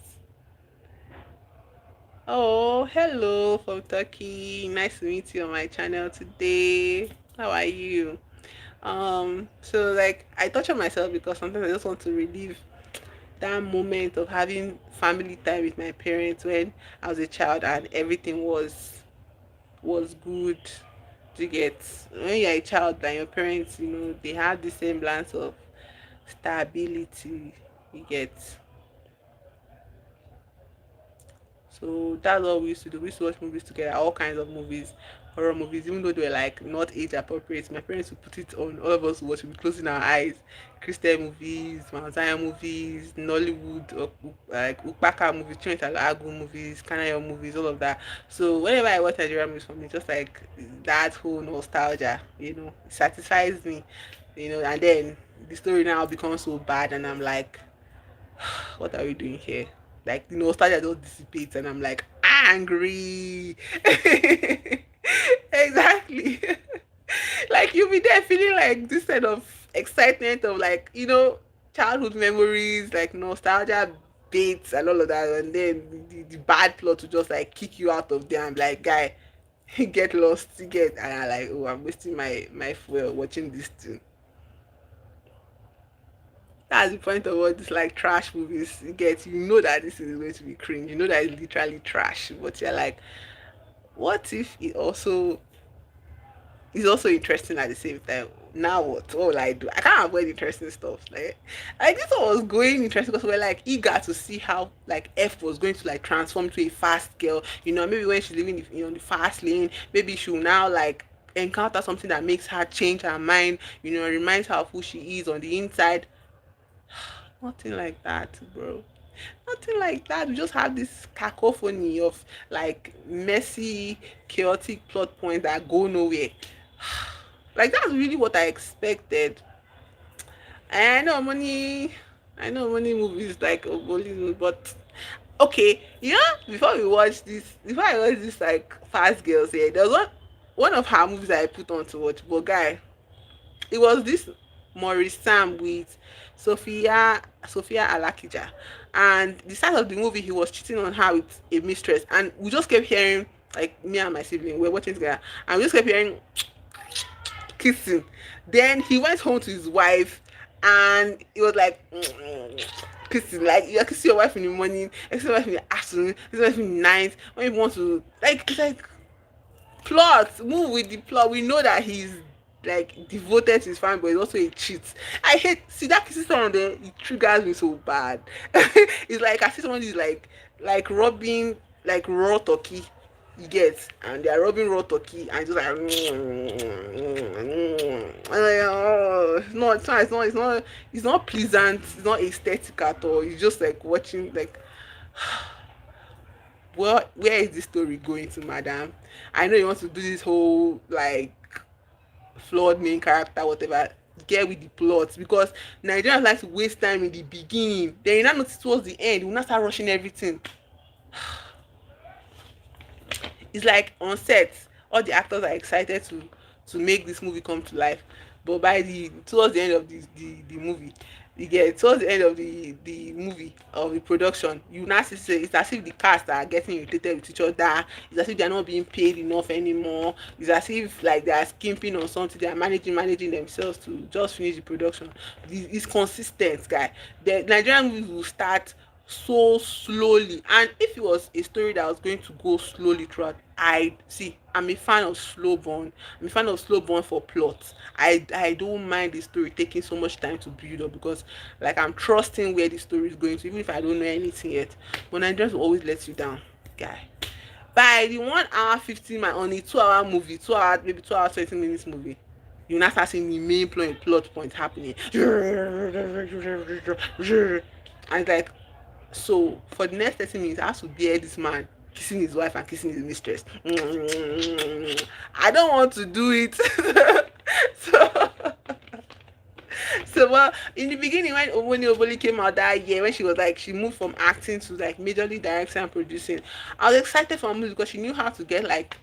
Oh, hello from Turkey. Nice to meet you on my channel today. How are you? So like, I touch on myself because sometimes I just want to relive that moment of having family time with my parents when I was a child and everything was good. To get, when you're a child and your parents, they have the semblance of stability. You get. So that's what we used to do. We used to watch movies together, all kinds of movies, horror movies, even though they were like not age appropriate. My parents would put it on, all of us would watch, we'd be closing our eyes. Christian movies, Mount Zion movies, Nollywood, or like Ukpaka movies, Trinidad Agu movies, Kanayo movies, all of that. So whenever I watch Nigerian movies, for me, just like that whole nostalgia, it satisfies me. And then the story now becomes so bad, and I'm like, what are we doing here? Like, nostalgia just dissipates, and I'm like angry. Exactly. Like, you'll be there feeling like this kind of excitement of, like, childhood memories, like nostalgia bits and all of that, and then the bad plot to just like kick you out of there. I'm like, guy, get lost, you get, and I'm like, oh, I'm wasting my fuel watching this thing. That's the point of all these like trash movies. You know that this is going to be cringe. You know that it's literally trash, but you're like, what if it also is also interesting at the same time? Now what will I do? I can't avoid interesting stuff. Like this one was going interesting because we're like eager to see how like F was going to like transform to a fast girl. Maybe when she's living the fast lane, maybe she'll now like encounter something that makes her change her mind. Reminds her of who she is on the inside. Nothing like that, bro. Nothing like that. We just have this cacophony of like messy, chaotic plot points that go nowhere. Like, that's really what I expected. And I know money movies like Bollywood, but okay, before I watch this like Fast Girls here, there was one of her movies that I put on to watch, but guy, it was this Maurice Sam with Sophia Alakija, and the start of the movie he was cheating on her with a mistress, and we just kept hearing, like, me and my sibling we were watching together, and we just kept hearing kissing. Then he went home to his wife, and it was like kissing, like you're kissing your wife in the morning, kissing your wife in the afternoon, kissing your wife in the night when you want to, like, it's like plot, move with the plot. We know that he's like devoted to his family, but he's also a cheat. I hate, see, that kissing someone there, it triggers me so bad. It's like I see someone is like robbing like raw turkey, you get, and they are robbing raw turkey and just like I'm like, oh, it's not pleasant, it's not aesthetic at all. It's just like watching, like, well, where is this story going to, madam? I know you want to do this whole like flawed main character, whatever. Get with the plot, because Nigerians like to waste time in the beginning. Then you now notice towards the end, you now start rushing everything. It's like on set, all the actors are excited to make this movie come to life, but by the towards the end of the movie, you get, towards the end of the movie, of the production, you now see say it's as if the cast are getting irritated with each other. It's as if they are not being paid enough anymore. It's as if like they are skimping on something. They are managing themselves to just finish the production. It's consistent, guy. The Nigerian movies will start so slowly, and if it was a story that was going to go slowly throughout, I see, I'm a fan of slow burn. I'm a fan of slow burn for plots. I don't mind the story taking so much time to build up, because like I'm trusting where the story is going to, even if I don't know anything yet. But Nigerians will always let you down, guy. By the 1 hour 15 minute on a 2 hour movie, 2 hour, maybe 2 hour 20 minutes movie, you now start seeing the main plot point happening. And it's like, so for the next 30 minutes, I have to bear this man kissing his wife and kissing his mistress. I don't want to do it. so well, in the beginning, when Omoni Oboli came out that year, when she was like, she moved from acting to like majorly directing and producing, I was excited for a movie because she knew how to get like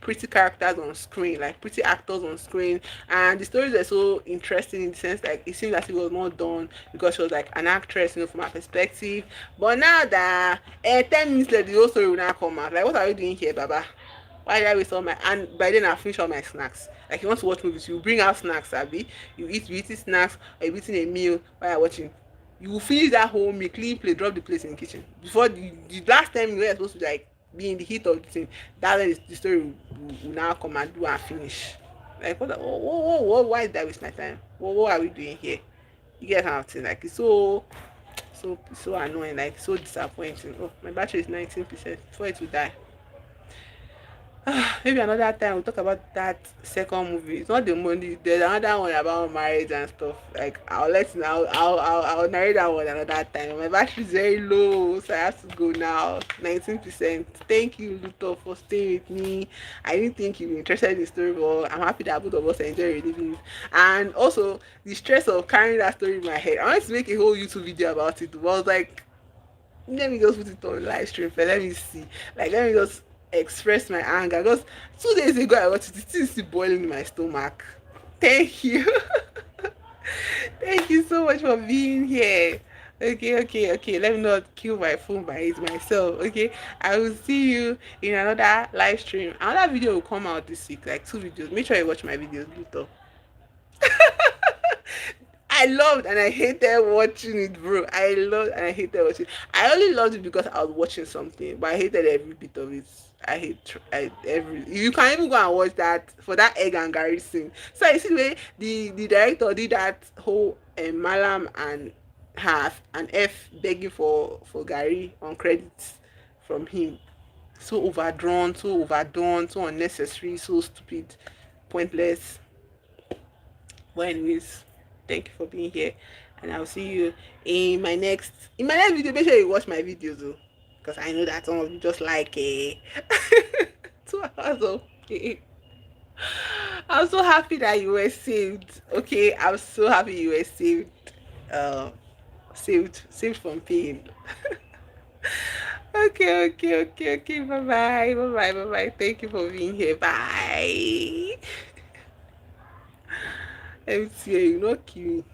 pretty characters on screen, like pretty actors on screen, and the stories were so interesting in the sense like it seemed that it was not done because she was like an actress, from her perspective. But now that 10 minutes later, the whole story will now come out. Like, what are you doing here, Baba? Why did I waste all my, and by then I finish all my snacks. Like, you want to watch movies, you bring out snacks, Abby. You eating snacks, or you eating a meal while you're watching. You will finish that whole meal, clean plate, drop the place in the kitchen. Before the last time you were supposed to like be in the heat of the thing, that's when the story will now come and do and finish. Like, why did I waste my time? What are we doing here? You get how to, like, it's so annoying, like so disappointing. Oh, my battery is 19% before it will die. Maybe another time we'll talk about that second movie. It's not the movie. There's another one about marriage and stuff. Like I'll let you know. I'll narrate that one another time. My battery is very low, so I have to go now. 19%. Thank you, Luto, for staying with me. I didn't think you were interested in the story, but I'm happy that both of us enjoy reliving it. And also the stress of carrying that story in my head. I wanted to make a whole YouTube video about it, but I was like, let me just put it on live stream for let me see. Like let me just express my anger because 2 days ago I watched it, it is still boiling in my stomach. Thank you. Thank you so much for being here. Okay. Let me not kill my phone by it myself. Okay. I will see you in another live stream. Another video will come out this week, like 2 videos. Make sure you watch my videos, Luto. I loved and I hated watching it, bro. I loved and I hated watching it. I only loved it because I was watching something, but I hated every bit of it. Every. You can even go and watch that for that egg and Gary scene. So you see the way the director did that whole Malam and half and F begging for Gary on credits from him. So overdrawn, so overdone, so unnecessary, so stupid, pointless. But anyways, thank you for being here, and I'll see you in my next video. Make sure you watch my videos though, because I know that some of you just like 2 hours of I'm so happy that you were saved. Okay, I'm so happy you were saved. Uh, saved from pain. Okay. Bye bye. Thank you for being here. Bye. Let me see you. Not kidding.